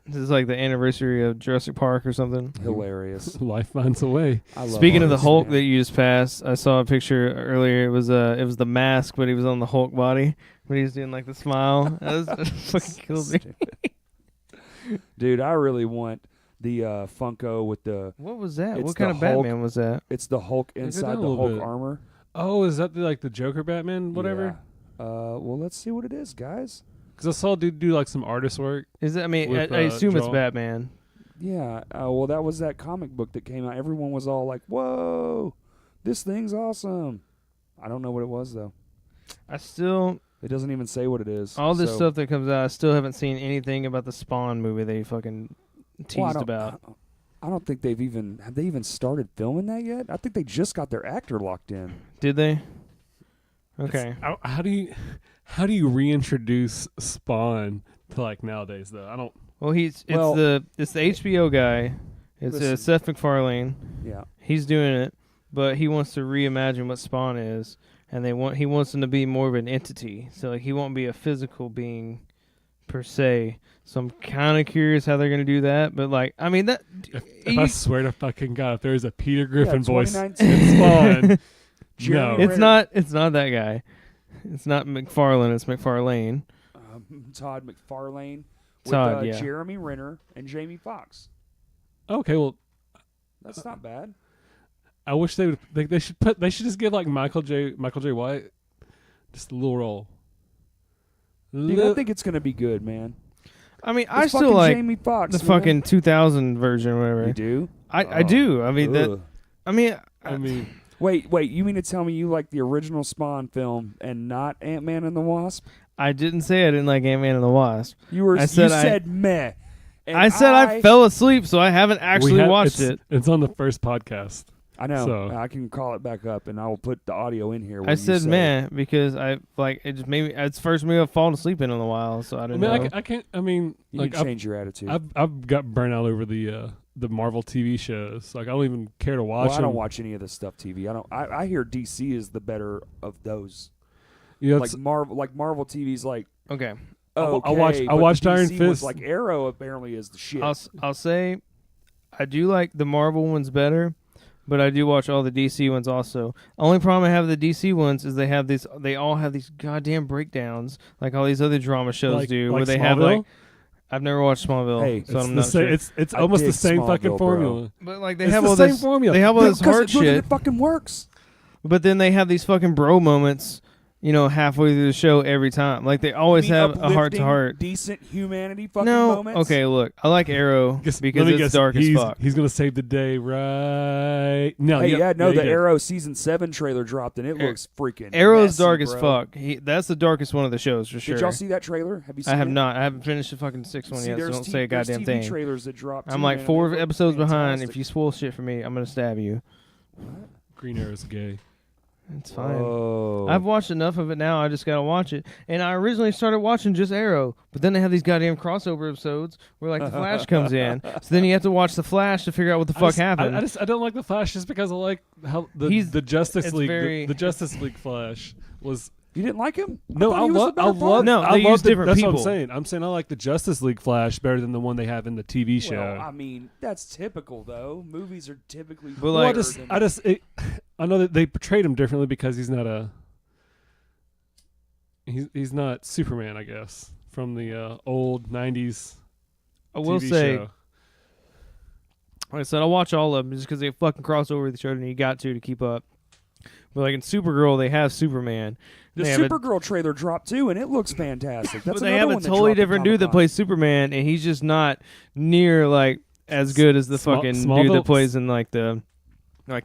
This is like the anniversary of Jurassic Park or something. Hilarious. Life finds a way. I love Speaking of the artists, Hulk man. that you just passed, I saw a picture earlier. It was the mask, but he was on the Hulk body. But he was doing like the smile. That was fucking killed me. Dude, I really want the Funko with the. What was that? It's What kind the of Hulk. Batman was that? It's the Hulk Look at inside that the a little Hulk bit. armor. Oh, is that like the Joker Batman, whatever? Yeah. Well, let's see what it is, guys. Because I saw a dude do like some artist work. Is that? I mean, With, I assume it's draw. Batman. Yeah. Well, that was that comic book that came out. Everyone was all like, "Whoa, this thing's awesome." I don't know what it was though. It doesn't even say what it is. all this So- stuff that comes out, I still haven't seen anything about the Spawn movie they fucking teased Well, about. I don't think have they even started filming that yet? I think they just got their actor locked in. Did they? Okay. How do you reintroduce Spawn to like nowadays though? I don't. Well, it's Well- the HBO guy. It's Listen. Seth MacFarlane. Yeah. He's doing it, but he wants to reimagine what Spawn is, and he wants him to be more of an entity. So like, he won't be a physical being per se. So I'm kind of curious how they're gonna do that. But like, I mean that. If I swear to fucking God, if there's a Peter Griffin voice in 2019. Spawn, Jeremy no. Renner. It's not that guy. It's not McFarlane. It's McFarlane. Todd McFarlane with Todd, yeah. Jeremy Renner and Jamie Foxx. Okay, well, That's not bad. I wish they would. They should just give like Michael J. White just a little role. Dude, I think it's gonna be good, man. I mean, It's I still fucking like Jamie Foxx, the man. fucking 2000 version or whatever. You do? I do. I mean that. Ugh. I mean, I mean, Wait, you mean to tell me you like the original Spawn film and not Ant-Man and the Wasp? I didn't say I didn't like Ant-Man and the Wasp. You said meh. And I said I fell asleep, so I haven't actually watched it. It's on the first podcast. I know. So- I can call it back up, and I will put the audio in here. where I you said say meh because I like it. Just made me. It's the first movie I've fallen asleep in a while, so I I didn't mean, know. I can't. I mean, You like can change your attitude. I've got burnt out over the Marvel TV shows. Like I don't even care to watch I them. don't watch any of this stuff TV. I hear DC is the better of those. You know, Like Marvel TV's like Okay, I watched but watched DC Iron was Fist. like Arrow apparently is the shit. I'll say I do like the Marvel ones better, but I do watch all the DC ones also. Only problem I have with the DC ones is they all have these goddamn breakdowns like all these other drama shows do, where they have like. Smallville? I've never watched Smallville, Hey, so It's I'm the not same. sure. It's I almost the dig same fucking Smallville, bro. formula. But like they It's have the all same this, formula. they have all this Because hard look, shit. it fucking works. But then they have these fucking bro moments, halfway through the show every time. Like they always You mean have a heart to uplifting, heart. decent humanity fucking No, moments. okay, look, I like Arrow because it's dark as fuck. He's gonna save the day, right? No, Hey, yeah, the he did. Arrow season 7 trailer dropped and it looks freaking. Arrow's messy, dark as bro. fuck. That's the darkest one of the shows for sure. Did y'all see that trailer? Have you seen I have it? not. I haven't finished the fucking sixth one See, yet, so there's don't say a there's goddamn TV thing. trailers that dropped. I'm too, like man. 4 They look episodes behind. fantastic. If you spoil shit for me, I'm gonna stab you. Green Arrow's gay. It's fine. Whoa. I've watched enough of it now. I just gotta watch it. And I originally started watching just Arrow, but then they have these goddamn crossover episodes where like the Flash comes in. So then you have to watch the Flash to figure out what the fuck happened. I don't like the Flash just because I like how the Justice it's League very- the Justice League Flash was. You didn't like him? No, thought I he was the love. better I part. love. No, I they love use different that's people. what I'm saying. I'm saying I like the Justice League Flash better than the one they have in the TV show. Well, I mean, that's typical though. Movies are typically. But, Well, like- I know that they portrayed him differently because he's not a. He's not Superman, I guess, from the old '90s. I will TV say, show. like I said, I'll watch all of them just because they fucking cross over with each other and you got to keep up. But like in Supergirl, they have Superman. The They have a- Supergirl trailer dropped too, and it looks fantastic. That's but they have another a one that totally dropped at different dude that Comic-Con. plays Superman, and he's just not near like as good as the fucking dude Smallville? that plays in like the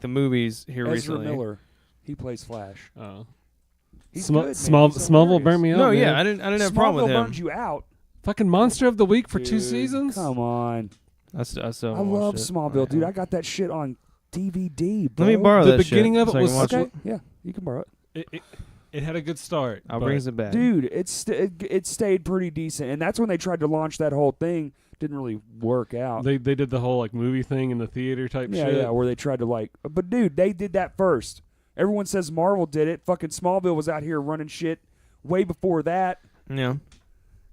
movies here Ezra recently. Miller. He plays Flash. Oh. He's Sm- good, man. Small, He's Smallville hilarious. burned me out. No, man. yeah, I didn't have a problem with Smallville him. burned you out. Fucking Monster of the Week for 2 Dude, seasons. Come on. I still I haven't love watched it. Smallville, dude. Yeah. I got that shit on DVD, bro. Let me borrow The that beginning shit of it so I can was- watch Okay, it. yeah, you can borrow it. It had a good start. I'll but bring it back. Dude, it stayed pretty decent, and that's when they tried to launch that whole thing. Didn't really work out. They did the whole like movie thing in the theater type Yeah, shit. yeah, where they tried to but dude, they did that first. Everyone says Marvel did it. Fucking Smallville was out here running shit way before that. Yeah.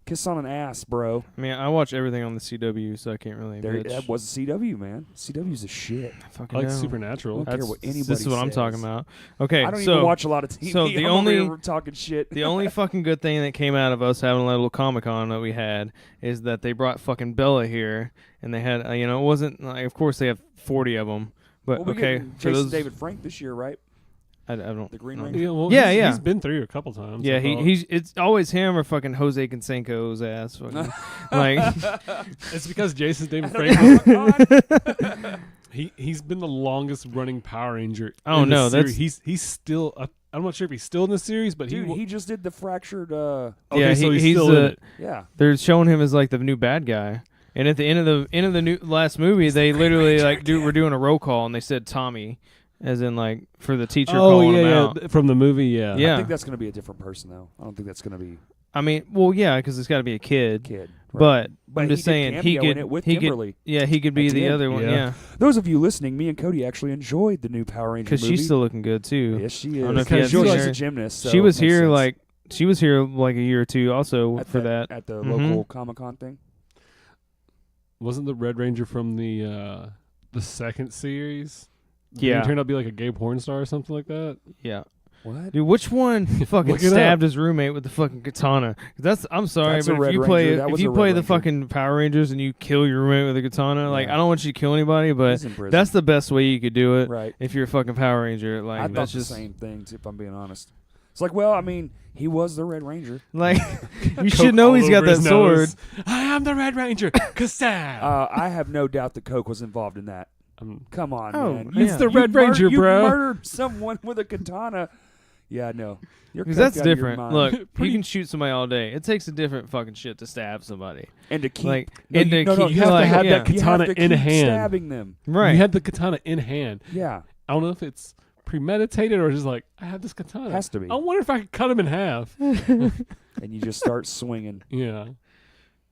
Kiss on an ass, bro. I mean, I watch everything on the CW, so I can't really. That was CW, man. CW's a shit. I fucking I like know. Supernatural. I don't care what anybody This is what I'm says. talking about. Okay, I don't so even watch a lot of TV. so the I'm over only- here talking shit. the only fucking good thing that came out of us having a little Comic-Con that we had is that they brought fucking Bella here, and they had, it wasn't like, of course they have 40 of them, but Well, we okay, get for Jason those, David Frank this year, right? I don't. The Green know. Ranger. Yeah, well, Yeah, he's, yeah. He's been through a couple times. Yeah, I thought. he's it's always him or fucking Jose Canseco's ass. Fucking, like, It's because Jason David At Frank. a Comic-Con? He's been the longest running Power Ranger. Oh, in the no, series. that's- he's still. I'm not sure if he's still in the series, but Dude, he. he just did the fractured. Okay, yeah, so he's he's still in it. Yeah. they're showing him as like the new bad guy. And at the end of the new last movie, they literally were doing a roll call and they said Tommy, as in like for the teacher calling him out. From the movie, yeah. Yeah. I think that's going to be a different person, though. I don't think that's going to be I mean, well, yeah, because it's got to be a kid. kid. But But I'm he just did saying he cameo could in it with he Kimberly. could yeah he could be At the the end. other one, Yeah. yeah, Those of you listening, me and Cody actually enjoyed the new Power Ranger because movie. she's still looking good too. Yes, she I don't know is. if you had She's seen a her. gymnast. So she was it makes here sense. like a year or two also at for the, that. at the Mhm. local Comic-Con thing. Wasn't the Red Ranger from the second series? Yeah. He turned out to be like a gay porn star or something like that. Yeah, What? dude, which one fucking Look it stabbed his roommate with the fucking katana? I'm sorry, That's a but Red if you Ranger. play That if was you a play Red the Ranger. fucking Power Rangers and you kill your roommate with a katana, like Yeah. I don't want you to kill anybody, but He's in prison. that's the best way you could do it. right. If you're a fucking Power Ranger, I like thought that's the just same thing, if I'm being honest. It's like, well, I mean, he was the Red Ranger. like you Coke should know all he's got over that his sword. nose. I am the Red Ranger. Kasab. I have no doubt that Coke was involved in that. Come on, Oh, man. yeah. It's the Red Ranger, you bro. murdered someone with a katana. Yeah, no. You're Because coked that's out of your different. mind. Look, Pretty- you can shoot somebody all day. It takes a different fucking shit to stab somebody. And to keep, Like, no, and you, to no, no, keep- you have like, to have yeah. that you katana have to in keep hand. stabbing them. Right. You had the katana in hand. Yeah, I don't know if it's premeditated or just like, I have this katana. has to be. I wonder if I could cut him in half. And you just start swinging. Yeah.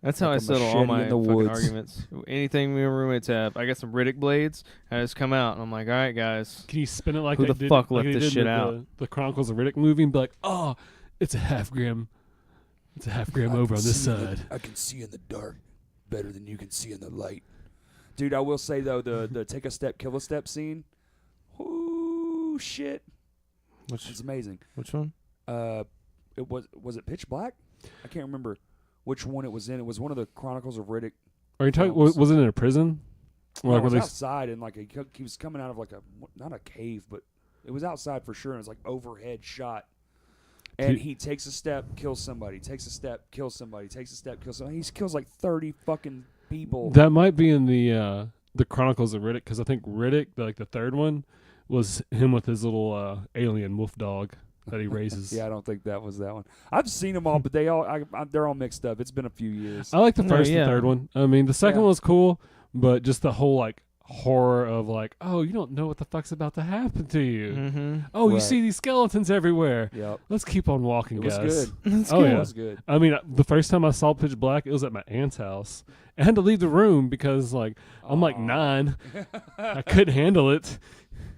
That's how Like I a settle all machete my in the fucking woods. arguments. Anything me and roommates have, I got some Riddick blades. I just come out and I'm like, all right, guys. Can you spin it like Who they the did, fuck like left they this did shit in out? The Chronicles of Riddick movie and be like, oh, it's a half gram. It's a half gram over on this side. I can see in the dark better than you can see in the light. Dude, I will say though, the take a step, kill a step scene. Ooh, shit. It's amazing. Which one? It was it Pitch Black? I can't remember which one it was in. It was one of the Chronicles of Riddick. Are you talking? films. Was it in a prison? No, Like it was where they- outside and like he was coming out of like not a cave, but it was outside for sure. And it was like overhead shot. And Dude. he takes a step, kills somebody. Takes a step, kills somebody. Takes a step, kills somebody. He kills like 30 fucking people. That might be in the Chronicles of Riddick because I think Riddick, like the third one, was him with his little alien wolf dog that he raises. Yeah, I don't think that was that one. I've seen them all, but they're all mixed up. It's been a few years. I like the No, first yeah. and third one. I mean, the second Yeah. one was cool, but just the whole like horror of like, oh, you don't know what the fuck's about to happen to you. Mm-hmm. Oh, you Right. see these skeletons everywhere. Yep, Let's keep on walking, it was guys. good. That's Oh, cool. yeah. It was good. I mean, the first time I saw Pitch Black, it was at my aunt's house. I had to leave the room because like I'm like Aw. 9. I couldn't handle it.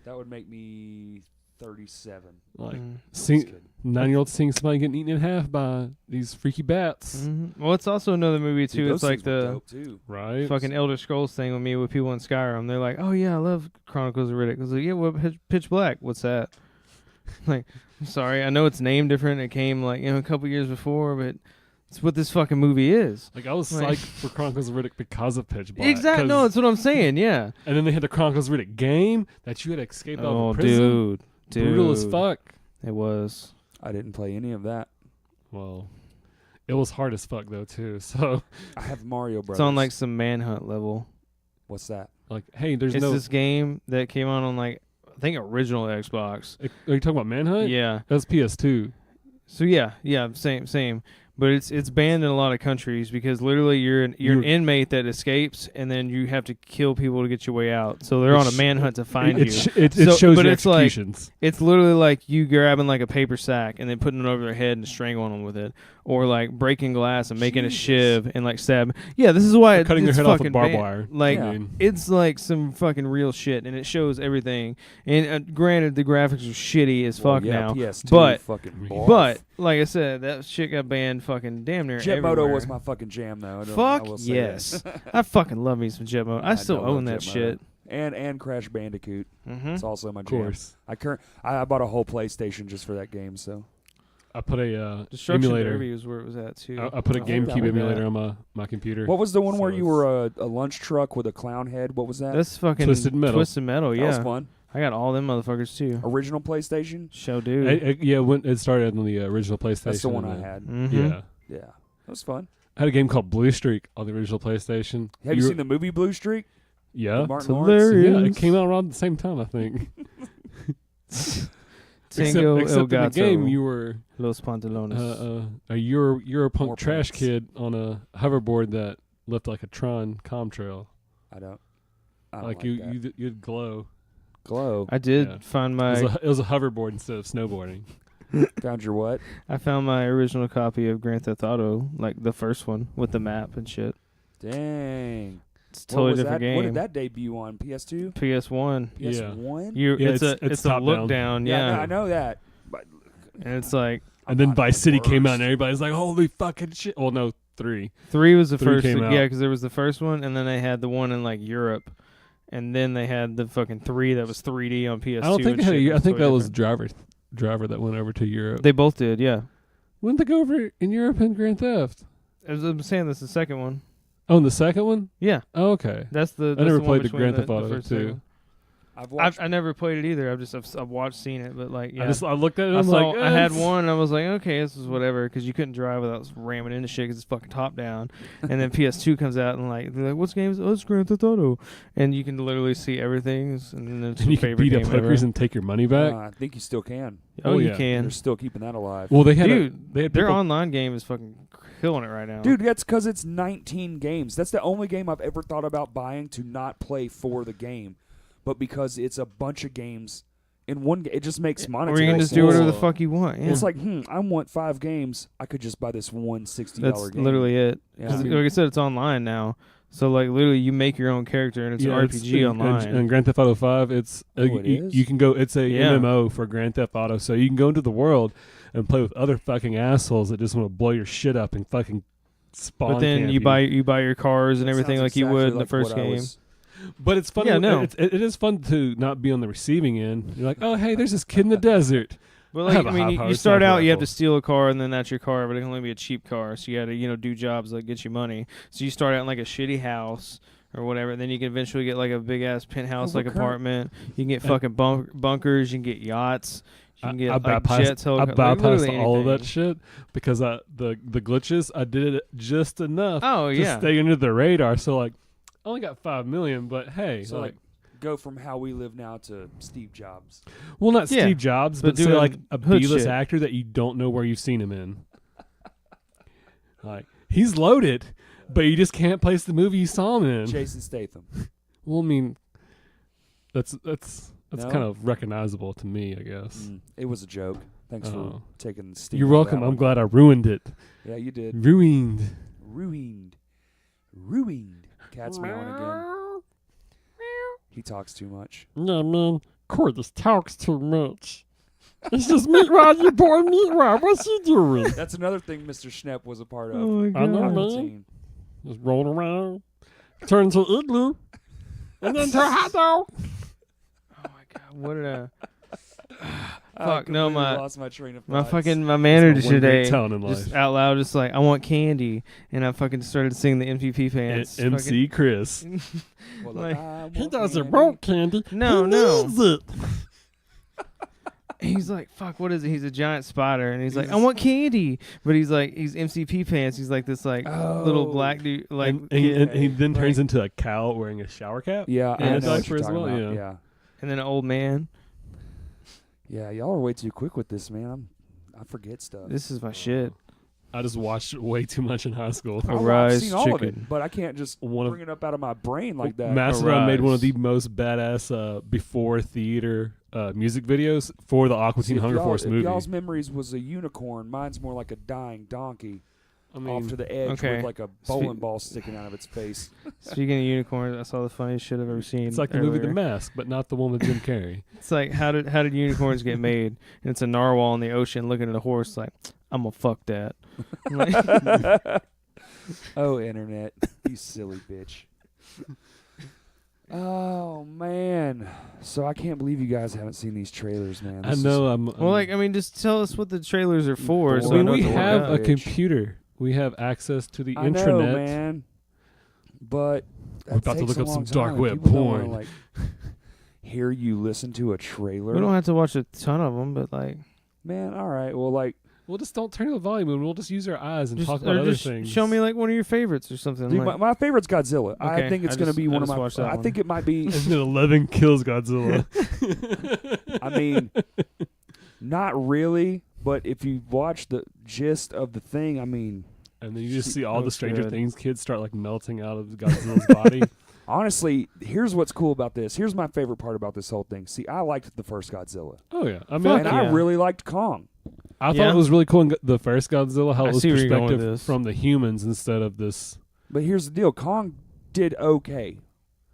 That would make me 37. Like Mm. That's see, good. 9-year-old seeing somebody getting eaten in half by these freaky bats. Mhm. Well, it's also another movie too. Dude, It's those like things were the dope, too. Right? fucking Elder Scrolls thing with me with people in Skyrim. They're like, "Oh yeah, I love Chronicles of Riddick." I was like, "Yeah, what Pitch Black? What's that?" Like, I'm sorry, I know it's named different. It came like a couple years before, but it's what this fucking movie is. Like I was Like- psyched for Chronicles of Riddick because of Pitch Black. Exactly. No, 'cause- that's what I'm saying. Yeah. and then they had the Chronicles of Riddick game that you had to escape out Oh, of prison. dude, Brutal as fuck. It was. I didn't play any of that. Well, it was hard as fuck though too. So I have Mario Brothers. It's on like some Manhunt level. What's that? like, hey, there's It's no. this game that came out on like I think original Xbox. Are you talking about Manhunt? Yeah. That's PS2. So yeah, same. But it's banned in a lot of countries because literally you're an inmate that escapes, and then you have to kill people to get your way out. So they're on a manhunt to find you. It shows but your it's like executions. it's literally like you grabbing like a paper sack and then putting it over their head and strangling them with it, or like breaking glass and making a shiv and like stab. Yeah, this is why Cutting it's their head off with fucking barbed banned. wire. Like it's like some fucking real shit, and it shows everything. And granted, the graphics are shitty as fuck now, PS2 but fucking but like I said, that shit got banned fucking damn near Jet everywhere. Moto was my fucking jam though. Fuck yes, I fucking love me some Jet Moto. I still love own Jet that Moto. shit. And Crash Bandicoot. Mm-hmm. It's also my Of jam. course. I bought a whole PlayStation just for that game. So I put a Destruction emulator. Derby was where it was at too. I put a Oh, GameCube that emulator one. on my computer. what was the one So where you it's- were a lunch truck with a clown head? What was that? That's fucking Twisted Metal. Twisted Metal, That was yeah. fun. I got all them motherfuckers too. Original PlayStation. Show dude. Yeah, when it started on the original PlayStation. That's the one I and had. Mm-hmm. Yeah. Yeah, that was fun. I had a game called Blue Streak on the original PlayStation. Have you seen the movie Blue Streak? Yeah. With Martin It's Lawrence? hilarious. Yeah, it came out around the same time, I think. Tango except El in the Gato, game, you were Los Pantalones. a Europunk More trash pants. kid on a hoverboard that looked like a Tron contrail. I don't Like like that. you'd glow. Glow. I did yeah. find It my was a hoverboard instead of snowboarding. Found your what? I found my original copy of Grand Theft Auto, like the first one with the map and shit. Dang. It's a What totally was different that? game. What did that debut on? PS2? PS1. Yeah. PS1? You Yeah, it's it's a top look down. down, yeah. I know that. But And it's like I'm And then not Vice the City came out worst. and everybody's like, holy fucking shit. Well, no, 3. 3 was the 3 first, came out. yeah, because there was the first one, and then they had the one in like Europe, and then they had the fucking 3 that was 3D on PS2. I don't think and shit. I think that was totally Driver that went over to Europe. different. They both did, yeah. When did they go over in Europe in Grand Theft? As I'm saying, that's the second one. Oh, and the second one? Yeah, Oh, okay. that's the. I That's never the one played the between Grand Theft the Auto first 2. two. I've watched I never played it either. I've watched seen it, but like yeah. I looked at it and I I'm saw like, I had it's- one. And I was like, okay, this is whatever, because you couldn't drive without ramming into shit because it's fucking top down. And then PS2 comes out and like they're like, what's game? Oh, it's Grand Theft Auto, and you can literally see everything. And then it's And your you can favorite beat up game hookers ever. and take your money back. I think you still can. Oh, Oh, you yeah. can. They're still keeping that alive. Well, they had Dude, they had their people, online game is fucking killing it right now. Dude, that's because it's 19 games. That's the only game I've ever thought about buying to not play for the game, but because it's a bunch of games in one game. It just makes or monetary you can just sense. do whatever the fuck you want. Yeah. It's like, I want 5 games. I could just buy this one $60 That's game. literally it. 'Cause Yeah. like I said, it's online now. So like literally, you make your own character and it's yeah, an RPG online. And Grand Theft Auto 5, it's it is? you can go. It's a Yeah. MMO for Grand Theft Auto, so you can go into the world and play with other fucking assholes that just want to blow your shit up and fucking spawn. But then camp you buy your cars and That everything sounds like you exactly would in the like first what I game. was- But it's fun. Yeah, no. It is fun to not be on the receiving end. You're like, oh hey, there's this kid in the desert. But I like have a I mean, you high-powered start sniper out, you have to rifle. steal a car, and then that's your car. But it can only be a cheap car, so you got to do jobs that get you money. So you start out in like a shitty house or whatever. And then you can eventually get like a big ass penthouse like Overcurrent. apartment. You can get fucking bunkers. You can get yachts. You can get I like bypassed, jets. I Like, bypassed literally all of that anything. shit because the glitches I did it just enough Oh to yeah. stay under the radar. So like, I only got 5 million, but hey, So like, go from how we live now to Steve Jobs. well, not Yeah, Steve Jobs, but but say doing like a hood B-list shit. actor that you don't know where you've seen him in. Like he's loaded, but you just can't place the movie you saw him in. Jason Statham. Well, I mean, that's No? kind of recognizable to me, I guess. It was a joke. Thanks for Oh. taking Steve. You're out of welcome. that I'm one. glad I ruined it. Yeah, you did. Ruined. Ruined. Cat's meowing again. He talks too much. Yeah, man. Cordis talks too much. It's just Meatwad, you boy Meatwad. What's he doing? That's another thing Mr. Schnepp was a part of. Oh my I know, god. man. Routine. Just roll around, turn into an igloo, and then to a hot dog. Oh my god. What did I? I Fuck, no, completely my- lost my train of My thoughts. fucking manager One great today talent in life. just out loud just like I want candy, and I fucking started singing the MPP fans. MC Chris. Well, like, I He want doesn't candy. want candy. No, he no. needs it. He's like, fuck, what is it? He's a giant spider, and he's like, I want candy, but he's like, he's MCP pants. He's like this like little Oh. black dude, like and he then turns like- into a cow wearing a shower cap. Yeah, I And know what diaper you're as talking well, about. yeah. and then an old man. Yeah, y'all are way too quick with this, man. I forget stuff. This is my shit. I just watched it way too much in high school. A I've Rise seen all of chicken. it, but I can't just bring it up out of my brain like that. Mastodon made one of Arise. the most badass before theater music videos for the Aqua See, Teen if Hunger Force if movie. y'all's memories was a unicorn, mine's more like a dying donkey I off mean, to the edge okay. with like a bowling ball sticking out of its face. Speaking of unicorns, I saw the funniest shit I've ever seen. it's like the movie The earlier. Mask, but not the one with Jim Carrey. It's like how did unicorns get made? And it's a narwhal in the ocean looking at a horse like, I'm gonna fuck that. I'm like, Oh, internet, you silly bitch. Oh man, so I can't believe you guys haven't seen these trailers, man. I This know. well, like I mean, just tell us what the trailers are for. I So I mean, know we what to look have up. a bitch. computer. We have access to the I intranet. know, man, but We're about to takes look a up some long dark time. web People don't wanna, porn. like, hear you listen to a trailer. We don't have to watch a ton of them, but like, Man, all right. Well, like, We'll just don't turn the volume and we'll just use our eyes and just, talk about or other just things. show me like one of your favorites or something. dude, like, my favorite's Godzilla. I Okay, think it's I going to just- be I one of just my. watched that I one. think it might be. Isn't it 11 kills Godzilla? I mean, not really, but if you watch the gist of the thing, I mean, And then you just see all the Looks Stranger good. Things kids start like melting out of Godzilla's body. honestly, here's what's cool about this. Here's my favorite part about this whole thing. See, I liked the first Godzilla, Oh yeah, I mean, Fuck and yeah. I really liked Kong. I thought Yeah. it was really cool in the first Godzilla how I it was see where you're going with perspective this. from the humans instead of this. But here's the deal: Kong did okay.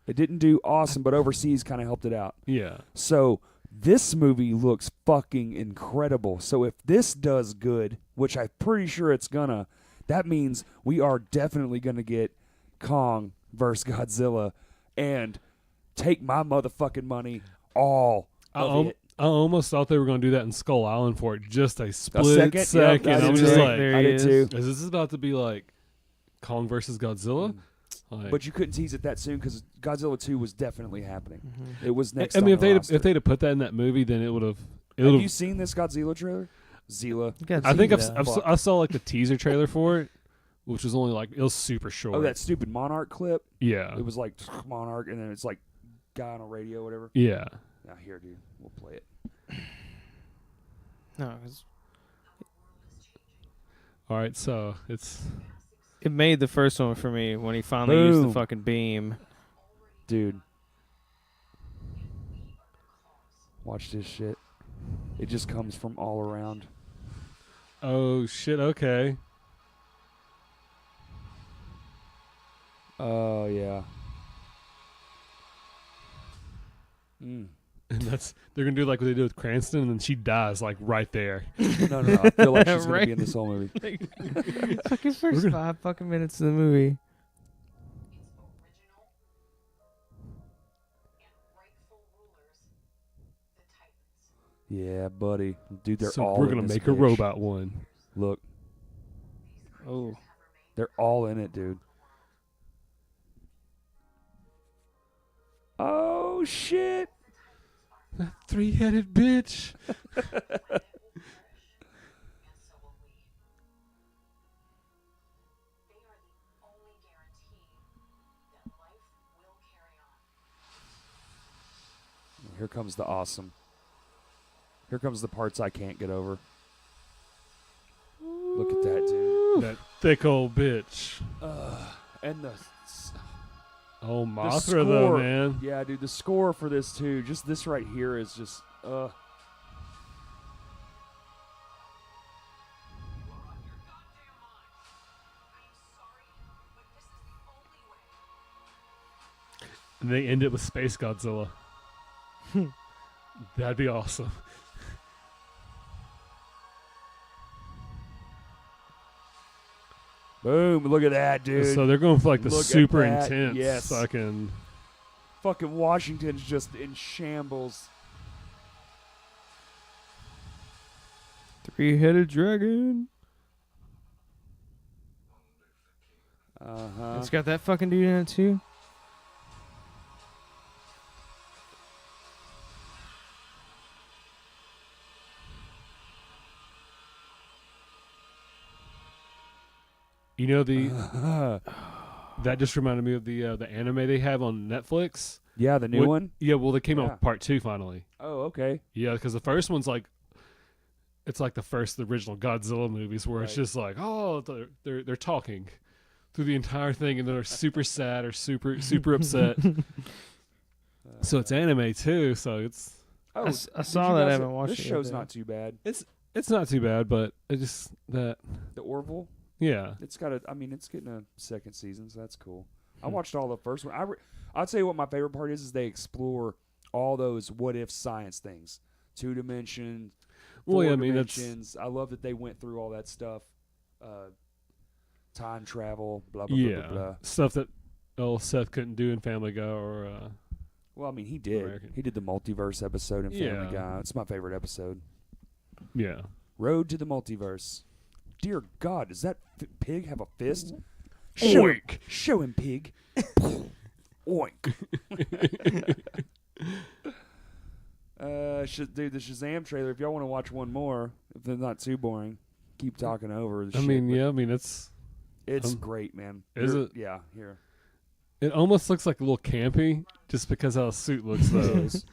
It didn't do awesome, but overseas kind of helped it out. Yeah, So this movie looks fucking incredible. So if this does good, which I'm pretty sure it's gonna, that means we are definitely gonna get Kong versus Godzilla, and take my motherfucking money, all of it. I almost thought they were going to do that in Skull Island for it, just a split second? Yep, second. I I did was too. just like, There I he did is. too. is this about to be like Kong versus Godzilla? Mm. Like, But you couldn't tease it that soon because Godzilla 2 was definitely happening. Mhm. It was next. I mean, on the if they'd have put that in that movie, then it would have. have you seen this Godzilla trailer? Zilla. You gotta I see think that. I saw like the teaser trailer for it, which was only like it was super short. Oh, that stupid Monarch clip. yeah, It was like Monarch, and then it's like guy on a radio, whatever. yeah. Now here, dude, we'll play it. No, 'cause All right, so it's it made the first one for me when he finally used the Boom. fucking beam. Dude, watch this shit. It just comes from all around. oh shit. Okay, Oh yeah. Mm. and they're gonna do like what they did with Cranston, and then she dies like right there. No. I feel like she's gonna Right. be in this whole movie. Fucking first 5 fucking minutes of the movie. Yeah, buddy, dude, they're so all. we're in gonna this make a bitch. robot one. Look, Oh, they're all in it, dude. Oh shit! That 3-headed bitch. Here comes the awesome. Here comes the parts I can't get over. Look at that, dude. That thick old bitch. And the Oh, the Mothra though, score. man. Yeah, dude, the score for this too. Just this right here is just And they end it with Space Godzilla. That'd be awesome. boom. Look at that, dude. So they're going for like the Look at super that, intense yes. fucking. Fucking Washington's just in shambles. 3-headed dragon. Uh-huh. It's got that fucking dude in it too. You know the that just reminded me of the anime they have on Netflix. Yeah, the new What- one. Yeah, well they came out Yeah. with part 2 finally. Oh, okay. Yeah, because the first one's like it's like the first original Godzilla movies where it's Right. just like, oh, they're talking through the entire thing, and they're super sad or super upset. So it's anime too, so it's Oh, I did saw you that. I guys- haven't watched This it. show's yet, though. not too bad. it's not too bad, but it just that The Orville, yeah. it's got it's getting a second season, so that's cool. I Hmm. watched all the first one. I'd say what my favorite part is they explore all those what if science things, 2 dimensions, Well, 4 yeah, I mean that's dimensions. I love that they went through all that stuff, time travel, blah blah blah yeah blah blah. stuff that Seth couldn't do in Family Guy or Well, I mean, he did. American. He did the multiverse episode in Family Yeah. Guy. It's my favorite episode. yeah. Road to the Multiverse. Dear God, does that pig have a fist? Show him, Oink. show him, pig. Oink. Dude, the Shazam trailer. If y'all want to watch one more, if they're not too boring, keep talking over the I shit. mean, but yeah, I mean it's it's great, man. is it? Yeah, here. it almost looks like a little campy just because how the suit looks though. It is.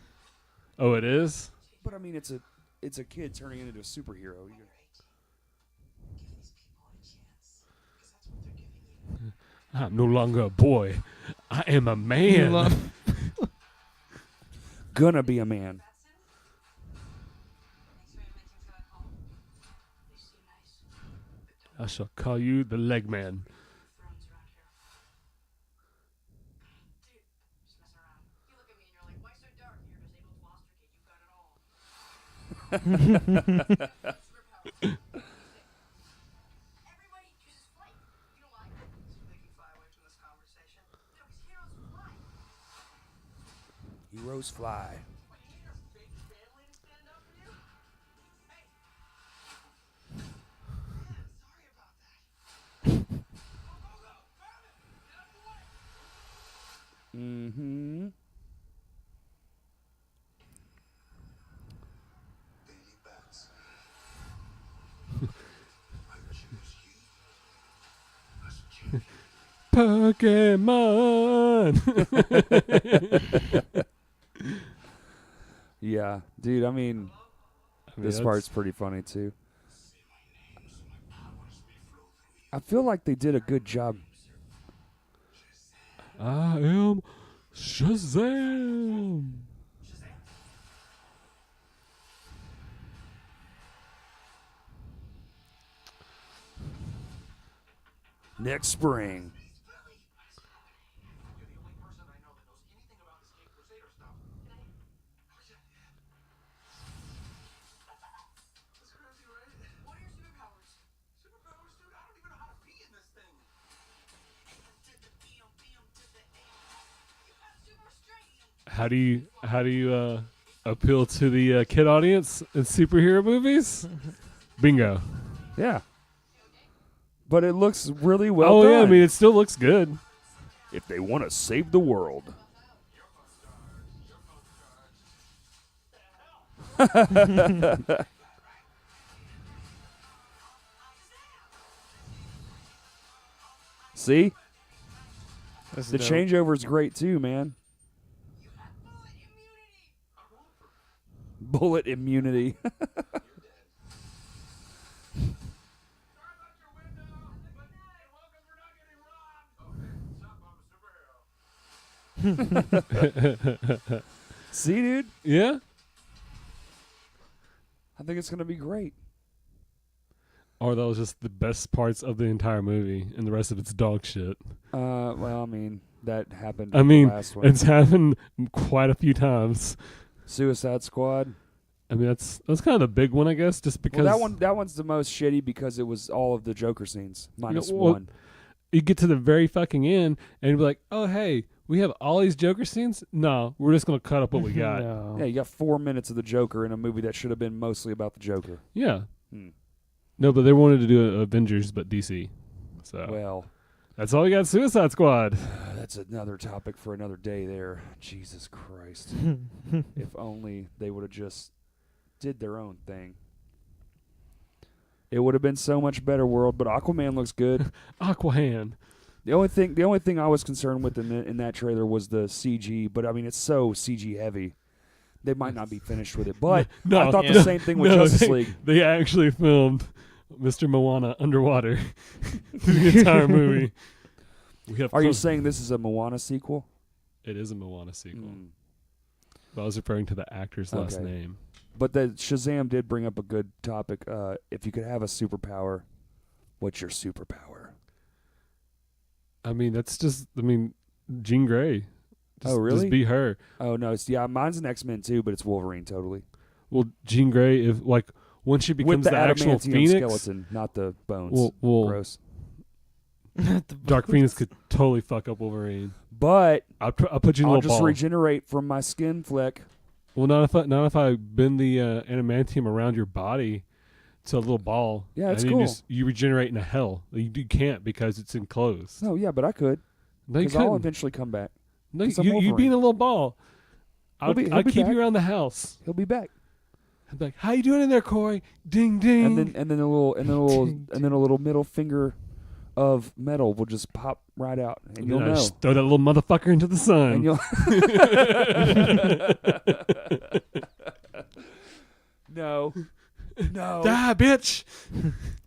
Oh, it is? But I mean, it's a kid turning into a superhero. I'm no longer a boy. I am a man. Gonna be a man. I shall call you the leg man. Heroes fly. Mm-hmm. Pokemon. Yeah, dude. I mean, this part's pretty funny too. I feel like they did a good job. I am Shazam. Next spring. How do you appeal to the kid audience in superhero movies? Bingo. Yeah. But it looks really well Oh done. yeah, I mean it still looks good. If they want to save the world. See? That's The dope. changeover is great too, man. Bullet immunity. See, dude? Yeah. I think it's going to be great. Or that was just the best parts of the entire movie, and the rest of it's dog shit. Well, I mean, that happened I in mean, the last one. it's happened quite a few times. Suicide Squad. I mean, that's kind of the big one, I guess, just because Well, that one's the most shitty because it was all of the Joker scenes minus well, one. you get to the very fucking end, and you're like, oh, hey, we have all these Joker scenes? No, we're just going to cut up what we got. No. Yeah, you got 4 minutes of the Joker in a movie that should have been mostly about the Joker. Yeah. Hmm. No, but they wanted to do Avengers, but DC. So Well, that's all we got. Suicide Squad. that's another topic for another day there. Jesus Christ. If only they would have just did their own thing. It would have been so much better world, but Aquaman looks good. Aquaman. The only thing I was concerned with in that trailer was the CG, but I mean it's so CG heavy They might not be finished with it, but No, I thought Yeah. the same thing with Justice League. They actually filmed Mr. Moana underwater through the entire movie. Are you saying this is a Moana sequel? It is a Moana sequel. Mm. But I was referring to the actor's last Okay. name. But the Shazam did bring up a good topic. If you could have a superpower, what's your superpower? I mean, that's just. I mean, Jean Grey. Just, Oh, really? Just be her. Oh no, mine's an X-Men too, but it's Wolverine totally. Well, Jean Grey, if like once she With becomes the the actual adamantium Phoenix, skeleton, not the bones. well, Gross. Dark Phoenix could totally fuck up Wolverine. But I'll put you in a I'll little just ball. regenerate from my skin fleck. Well, not if I bend the adamantium around your body to a little ball. Yeah, it's and cool. You regenerate in a hell. You can't because it's enclosed. Oh yeah, but I could. No, you Because I'll couldn't. eventually come back. No, 'cause I'm you'd be Wolverine. in a little ball. He'll be I'd keep back. you around the house. He'll be back. I'd be like, "How you doing in there, Corey?" Ding ding. And then a little Ding, and then a little middle finger of metal will just pop right out, and you'll then I know. just throw that little motherfucker into the sun. And you'll No. Die, bitch.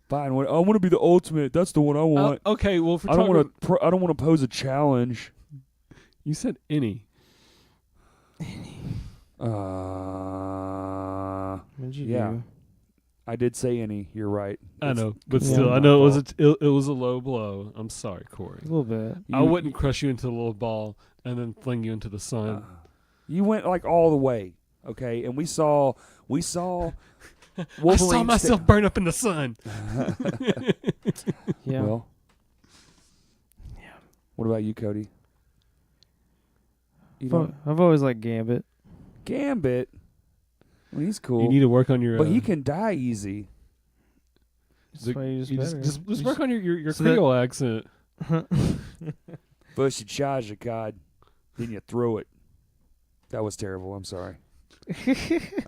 Fine. I want to be the ultimate. That's the one I want. Okay, well, for I don't want to. I don't want to pose a challenge. You said any. What'd you Yeah. do? I did say any. You're right. I It's- know, but Yeah, still, my I know fault. it was a low blow. I'm sorry, Corey. A little bit. I wouldn't crush you into a little ball and then fling you into the sun. You went like all the way, okay? And we saw I saw Wolverine myself burn up in the sun. Yeah. Well, Yeah. what about you, Cody? You Well, don't I've always liked Gambit. Gambit. Well, he's cool, You need to work on your. but he can die easy. That's why he's you better. just work on your So that- Creole accent. First you charge a card, then you throw it. That was terrible. I'm sorry.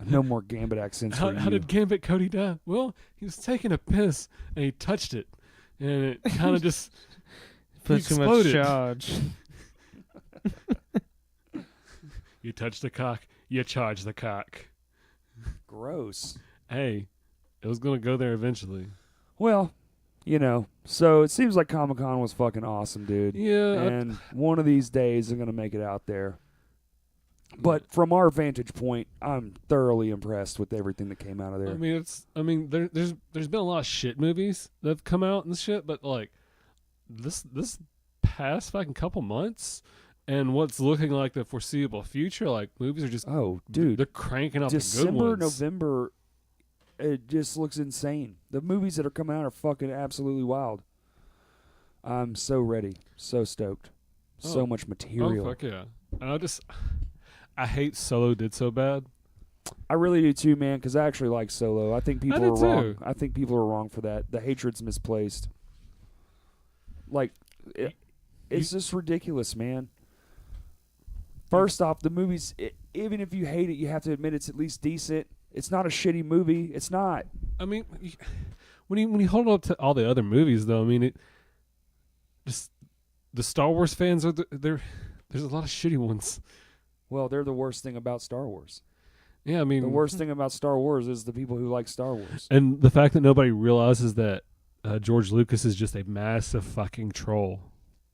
No more Gambit accents How, for you. how did Gambit Cody die? Well, he was taking a piss and he touched it, and it kind of just Put too much exploded. charge. You touch the cock, you charge the cock. Gross. Hey, it was gonna go there eventually. Well, so it seems like Comic-Con was fucking awesome, dude. Yeah, And one of these days they're going to make it out there. But from our vantage point, I'm thoroughly impressed with everything that came out of there. there's been a lot of shit movies that have come out and shit, but like this past fucking couple months and what's looking like the foreseeable future, like movies are just Oh, dude. they're cranking out the good December, ones. November, it just looks insane. The movies that are coming out are fucking absolutely wild. I'm so ready. So stoked. So Oh. much material. Oh fuck yeah! And I hate Solo did so bad. I really do too, man, because I actually like Solo. I think people do are wrong. too. I think people are wrong for that. The hatred's misplaced. Like, it's just ridiculous, man. First off, the movie's, even if you hate it, you have to admit it's at least decent. It's not a shitty movie. It's not. I mean, when you hold it up to all the other movies, though, I mean, it just the Star Wars fans are there's a lot of shitty ones. Well, they're the worst thing about Star Wars. Yeah, I mean, The worst thing about Star Wars is the people who like Star Wars. and the fact that nobody realizes that George Lucas is just a massive fucking troll.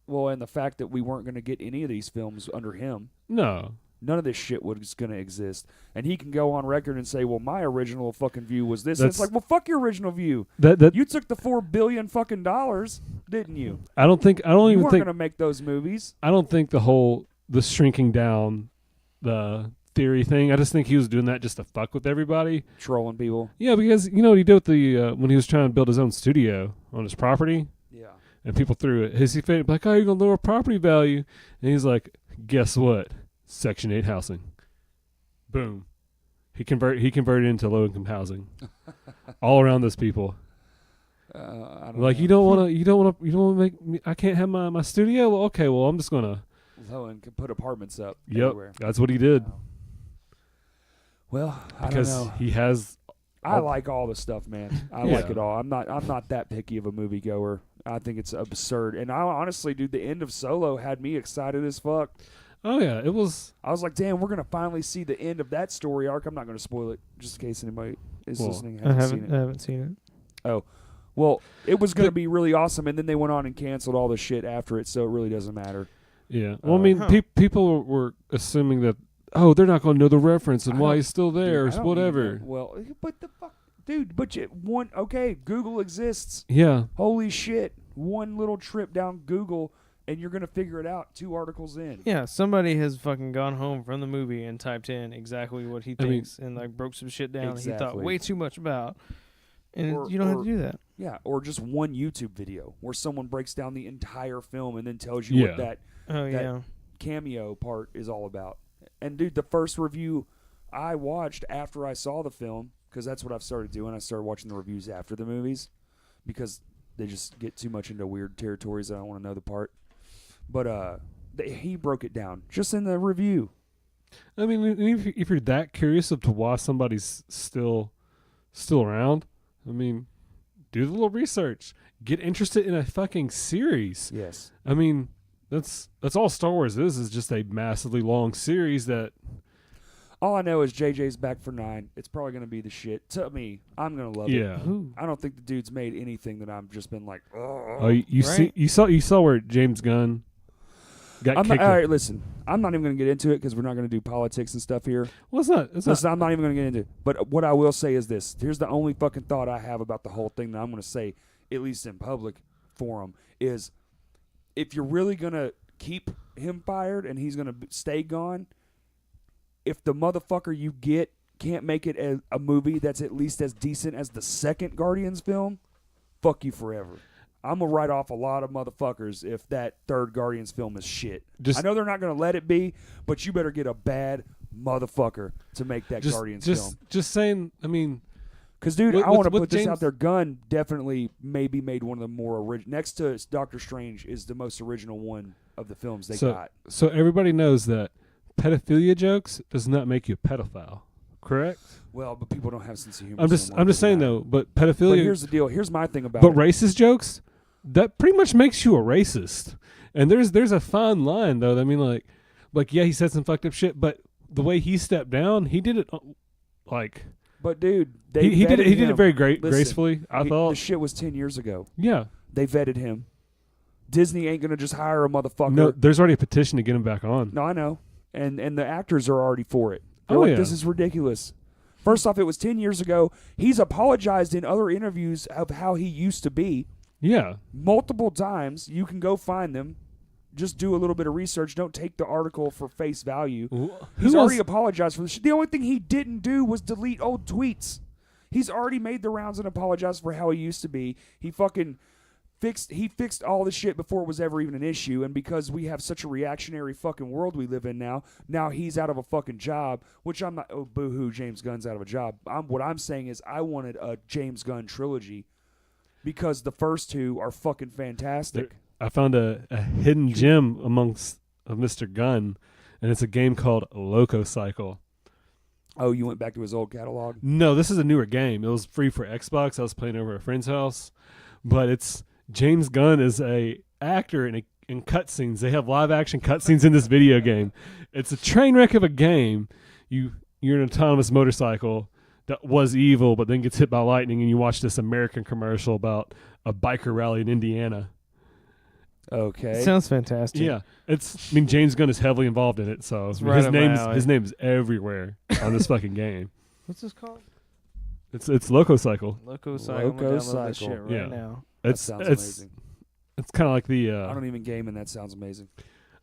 Well, and the fact that we weren't going to get any of these films under him. No, None of this shit was going to exist. And he can go on record and say, well, my original fucking view was this. And it's That's- like, well, fuck your original view. that You took the $4 billion fucking dollars, didn't you? I don't You even weren't think going to make those movies. I don't think the shrinking down the theory thing. I just think he was doing that just to fuck with everybody. Trolling people. Yeah, because you know what he did with the when he was trying to build his own studio on his property, Yeah. and people threw it. Hissy fit like, "Oh, you're gonna lower property value," and he's like, "Guess what? Section 8 housing." Boom. He converted into low income housing, all around those people. I don't Like know. you don't want to make me. I can't have my studio. Well, okay. Well, I'm just gonna. Low and could put apartments up Yep, everywhere. that's what he did. Wow. Well, I Because don't know. he has. I like all the stuff, man. I Yeah. like it all. I'm not that picky of a moviegoer. I think it's absurd. And I honestly, dude, the end of Solo had me excited as fuck. Oh yeah, it was. I was like, damn, we're gonna finally see the end of that story arc. I'm not gonna spoil it, just in case anybody is listening and hasn't seen it. I haven't seen it. Well, it was gonna be really awesome, and then they went on and canceled all the shit after it, so it really doesn't matter. Yeah. Well, I mean, people were assuming that they're not gonna know the reference and why he's still there, Dude, or whatever. Well, but the fuck, dude. But Google exists. Yeah. Holy shit! One little trip down Google, and you're gonna figure it out 2 articles in. Yeah, somebody has fucking gone home from the movie and typed in exactly what he thinks and like broke some shit down he thought way too much about. And you don't have to do that. Yeah, or just one YouTube video where someone breaks down the entire film and then tells you what that cameo part is all about. And dude, the first review I watched after I saw the film, because that's what I've started doing. I started watching the reviews after the movies because they just get too much into weird territories. I don't want to know the part. But he broke it down just in the review. I mean, if you're that curious of to why somebody's still around, I mean, do the little research. Get interested in a fucking series. Yes. I mean, that's all Star Wars is just a massively long series that... All I know is JJ's back for 9. It's probably going to be the shit. To me, I'm going to love it. Yeah. I don't think the dude's made anything that I've just been like, oh, you saw where James Gunn got kicked. All right, listen. I'm not even going to get into it because we're not going to do politics and stuff here. Well, it's not. Listen, I'm not even going to get into it. But what I will say is this. Here's the only fucking thought I have about the whole thing that I'm going to say, at least in public forum, is if you're really going to keep him fired and he's going to stay gone, if the motherfucker you get can't make it as a movie that's at least as decent as the second Guardians film, fuck you forever. I'm going to write off a lot of motherfuckers if that third Guardians film is shit. I know they're not going to let it be, but you better get a bad motherfucker to make that Guardians film. Just saying, I mean... Because, dude, I want to put this out there. Gunn definitely maybe made one of the more original... Next to Doctor Strange is the most original one of the films they got. So everybody knows that pedophilia jokes does not make you a pedophile, correct? Well, but people don't have sense of humor. I'm just saying though, but pedophilia. But here's the deal. Here's my thing about it. But racist jokes, that pretty much makes you a racist. And there's a fine line though. I mean, like yeah, he said some fucked up shit, but the way he stepped down, he did it like. But dude, he did it very gracefully. I thought the shit was 10 years ago. Yeah, they vetted him. Disney ain't gonna just hire a motherfucker. No, there's already a petition to get him back on. No, I know. And the actors are already for it. They're like, this is ridiculous. First off, it was 10 years ago. He's apologized in other interviews of how he used to be. Yeah. Multiple times. You can go find them. Just do a little bit of research. Don't take the article for face value. He's already apologized for this shit. The only thing he didn't do was delete old tweets. He's already made the rounds and apologized for how he used to be. He fucking... He fixed all the shit before it was ever even an issue, and because we have such a reactionary fucking world we live in now he's out of a fucking job, which I'm not, oh, boo-hoo, James Gunn's out of a job. What I'm saying is I wanted a James Gunn trilogy because the first 2 are fucking fantastic. I found a hidden gem amongst of Mr. Gunn, and it's a game called Loco Cycle. Oh, you went back to his old catalog? No, this is a newer game. It was free for Xbox. I was playing over at a friend's house, but it's James Gunn is a actor in cutscenes. They have live action cutscenes in this video game. It's a train wreck of a game. You're an autonomous motorcycle that was evil, but then gets hit by lightning, and you watch this American commercial about a biker rally in Indiana. Okay, sounds fantastic. Yeah, James Gunn is heavily involved in it, so his name's everywhere on this fucking game. What's this called? It's Loco Cycle. Loco Cycle. Loco Cycle. That shit right now. That sounds amazing. It's kind of like the... I don't even game, and that sounds amazing.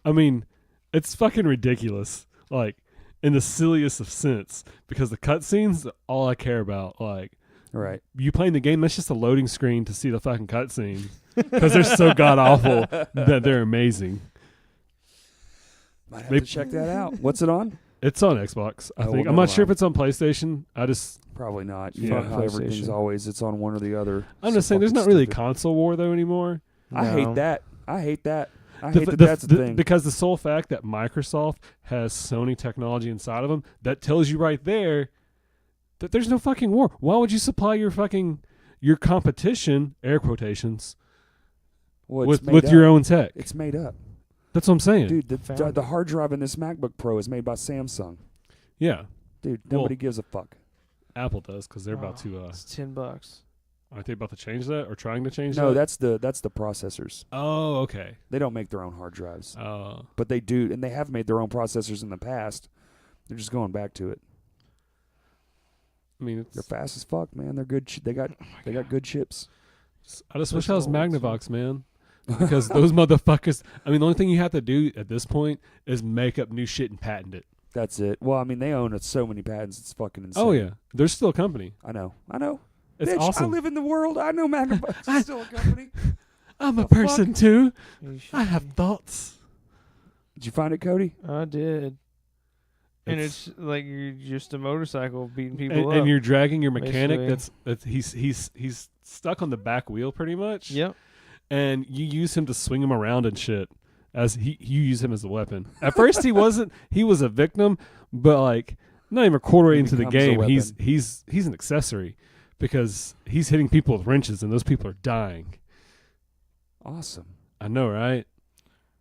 I mean, it's fucking ridiculous, like, in the silliest of sense, because the cutscenes are all I care about. Like, right. You playing the game, that's just a loading screen to see the fucking cutscene, because they're so god-awful that they're amazing. Might have to check that out. What's it on? It's on Xbox, I think. I'm not sure if it's on PlayStation. Probably not. Yeah, how everything's always, it's on one or the other. I'm just saying, there's not really a console war, though, anymore. No. I hate that. I hate that that's the thing. Because the sole fact that Microsoft has Sony technology inside of them, that tells you right there that there's no fucking war. Why would you supply your competition, air quotations, with your own tech? It's made up. That's what I'm saying. Dude, Found the hard drive in this MacBook Pro is made by Samsung. Yeah, Dude, Well, nobody gives a fuck. Apple does because they're about to. It's $10. Aren't they about to change that or trying to change No, that? that's the processors. Oh, okay. They don't make their own hard drives, Oh, but they do, and they have made their own processors in the past. They're just going back to it. I mean, They're it's. fast as fuck, man. They're good. They got good chips. I just wish I was old, so- Magnavox, man. Because those motherfuckers. I mean, the only thing you have to do at this point is make up new shit and patent it. That's it. Well, I mean, they own so many patents. It's fucking insane. Oh yeah, they're still a company. I know. It's Bitch, awesome. I live in the world. I know Magnavox is still a company. I'm a The fuck? person too. You should I have be. thoughts. Did you find it, Cody? I did. And It's- it's like you're just a motorcycle beating people and, up. and you're dragging your mechanic. basically. That's he's stuck on the back wheel pretty much. Yep. And you use him to swing him around and shit. As you use him as a weapon. At first he wasn't. He was a victim, but like not even a quarter He into the becomes a game, weapon. he's an accessory because he's hitting people with wrenches and those people are dying. Awesome. I know, right?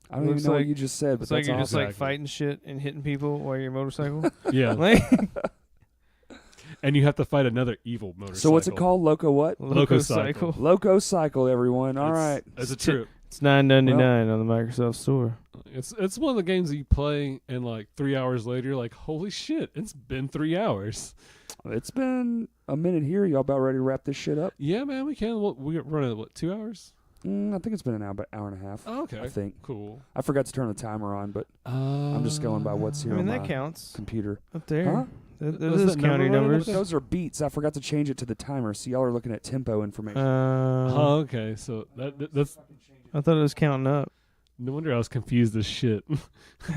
I don't even Looks know what like- you just said, but It's like that's you're awesome. just like Exactly. fighting shit and hitting people while you're a motorcycle. Yeah. like And you have to fight another evil motorcycle. So what's it called? Loco what? Lococycle. Loco Cycle, everyone. All right. It's a trip. It's $9.99 on the Microsoft Store. It's one of the games that you play and like 3 hours later you're like, holy shit, it's been 3 hours. It's been a minute here. Y'all about ready to wrap this shit up? Yeah, man, we can. We're running what, 2 hours? I think it's been an hour, about hour and a half. Oh, okay. I think. Cool. I forgot to turn the timer on, but I'm just going by what's I here mean, on that my counts computer. up there. Huh? That Was is that number counting running up numbers. there? Those are beats. I forgot to change it to the timer. See, y'all are looking at tempo information. Oh, okay. So that's I thought it was counting up. no wonder I was confused as shit.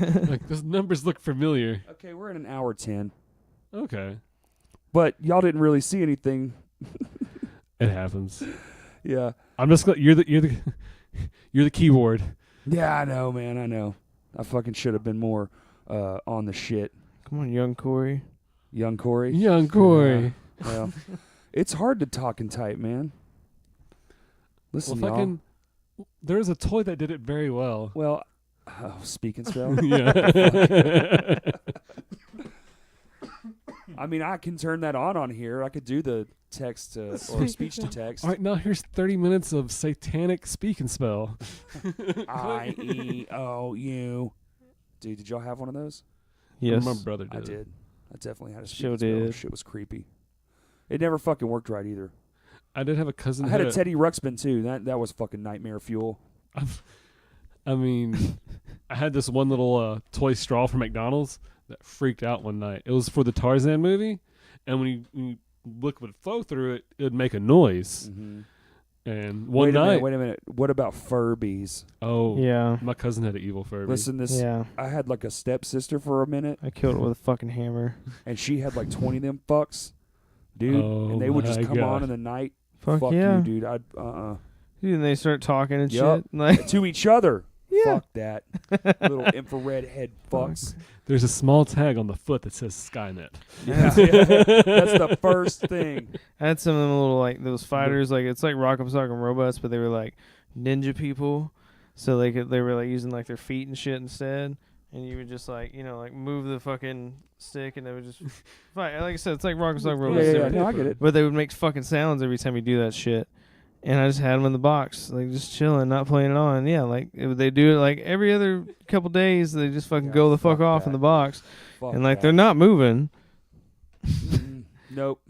Like those numbers look familiar. Okay, we're at an hour 10. Okay. But y'all didn't really see anything. It happens. Yeah. I'm just you're the you're the keyboard. Yeah, I know, man. I know. I fucking should have been more on the shit. Come on, young Corey. Young Corey. Young Corey. Yeah. Well, it's hard to talk and type, man. Listen, Well, y'all. fucking there's a toy that did it very well. Well, speak and spell. Yeah. I mean, I can turn that on here. I could do the text or speech to text. All right, now here's 30 minutes of satanic speak and spell. IEOU. Dude, did y'all have one of those? Yes. My brother did. I did. I definitely had a speak Sure and spell. did. Shit was creepy. It never fucking worked right either. I did have a cousin. I had a Teddy Ruxpin too. That was fucking nightmare fuel. I mean, I had this one little toy straw from McDonald's that freaked out one night. It was for the Tarzan movie, and when you liquid would flow through it, it would make a noise. Mm-hmm. And one Wait a night, minute, wait a minute. What about Furbies? oh, Yeah. my cousin had an evil Furby. Listen, this. Yeah. I had like a stepsister for a minute, I killed it with a fucking hammer. and she had like 20 of them fucks, dude. Oh and they would just my come on God. in the night. Fuck Fuck yeah. you, dude. I'd Dude, and they start talking and Yup. shit. Like, to each other. yeah. Fuck that. Little infrared head fucks. There's a small tag on the foot that says Skynet. Yeah, that's the first thing. I had some of them little, like, those fighters, like, it's like Rock'em Sock'em Robots, but they were, like, ninja people. So they were, like, using, like, their feet and shit instead. And you would just, like, you know, like, move the fucking stick, and they would just fight. Like I said, it's like Rock'em Sock'em Yeah, Robots. yeah, They yeah. were- No, I get it. But they would make fucking sounds every time you do that shit. And I just had them in the box, like, just chilling, not playing it on. Yeah, like, they do it, like, every other couple days. They just fucking Yeah, go the fuck fuck off that. in the box. Fuck And, like, that. they're not moving. Nope.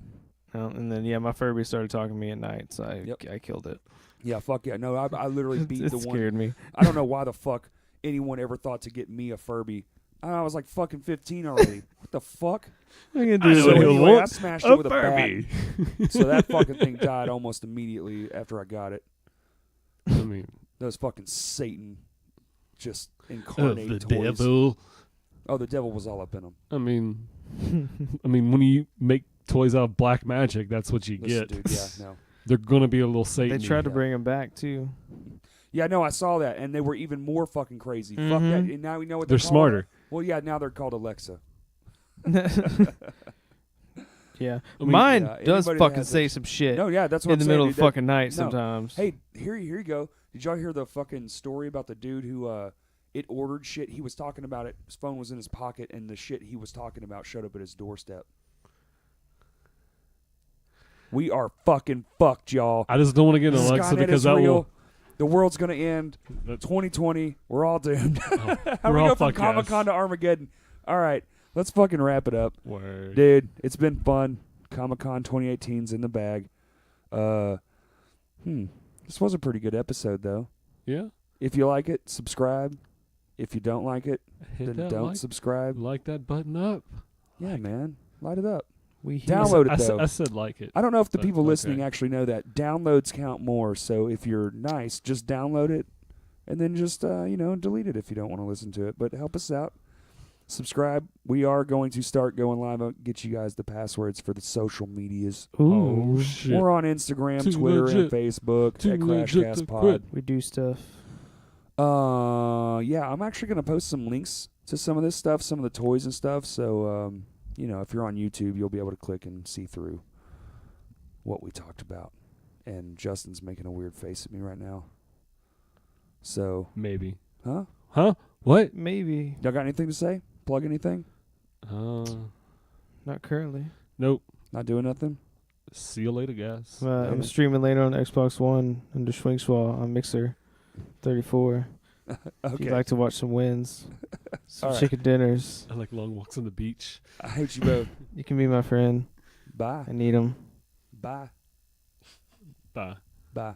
And then, yeah, my Furby started talking to me at night, so I killed it. Yeah, fuck yeah. No, I literally beat It the one. scared me. I don't know why the fuck anyone ever thought to get me a Furby. I was like fucking 15 already. What the fuck? I can I know So what he'll anyway, I want. smashed it with a bat. Furby. So that fucking thing died almost immediately after I got it. I mean, Those fucking Satan just of incarnate the toys. devil. Oh, the devil was all up in them. I mean, when you make toys out of black magic, that's what you Listen, get. dude, yeah, no. They're gonna be a little Satan. They tried to Yeah. bring him back, too. Yeah, no, I saw that, and they were even more fucking crazy. Fuck that. Mhm. And now we know what They're called. smarter. Well, yeah, now they're called Alexa. Yeah. I mean, Mine yeah, does anybody that fucking has say a- some shit No, yeah, that's what in the I'm saying, middle dude. of the fucking night no. sometimes. Hey, here you go. Did y'all hear the fucking story about the dude who it ordered shit. He was talking about it. His phone was in his pocket, and the shit he was talking about showed up at his doorstep. We are fucking fucked, y'all. I just don't want to get an Alexa Skynet because is that real. will. The world's gonna end. That, 2020. We're all doomed. oh, How we're we all go from fuck Comic Con ass. to Armageddon? All right, let's fucking wrap it up, Word. dude. It's been fun. Comic Con 2018's in the bag. This was a pretty good episode, though. Yeah. If you like it, subscribe. If you don't like it, Hit then that don't subscribe. like that button up. Yeah, man, light it up. We hear Download it I, though. I said like it. I don't know if the But, people okay. listening actually know that downloads count more. So if you're nice, just download it, and then just delete it if you don't want to listen to it. But help us out. Subscribe. We are going to start going live. I'll get you guys the passwords for the social medias. Oh shit. We're on Instagram, Too Twitter, legit. and Facebook Too at legit Crashcast to Pod. quit. we do stuff. Yeah, I'm actually going to post some links to some of this stuff, some of the toys and stuff. So, if you're on YouTube, you'll be able to click and see through what we talked about. And Justin's making a weird face at me right now. So, Maybe. huh? Huh? What? Maybe Y'all got anything to say? Plug anything? not currently. Nope. Not doing nothing? See you later, guys. I'm Yeah. streaming later on Xbox One under Schwinkswall on Mixer 34. If Okay. you'd like to watch some wins, some All right. chicken dinners, I like long walks on the beach. I hate you both. you can be my friend. Bye. I need them. Bye. Bye. Bye.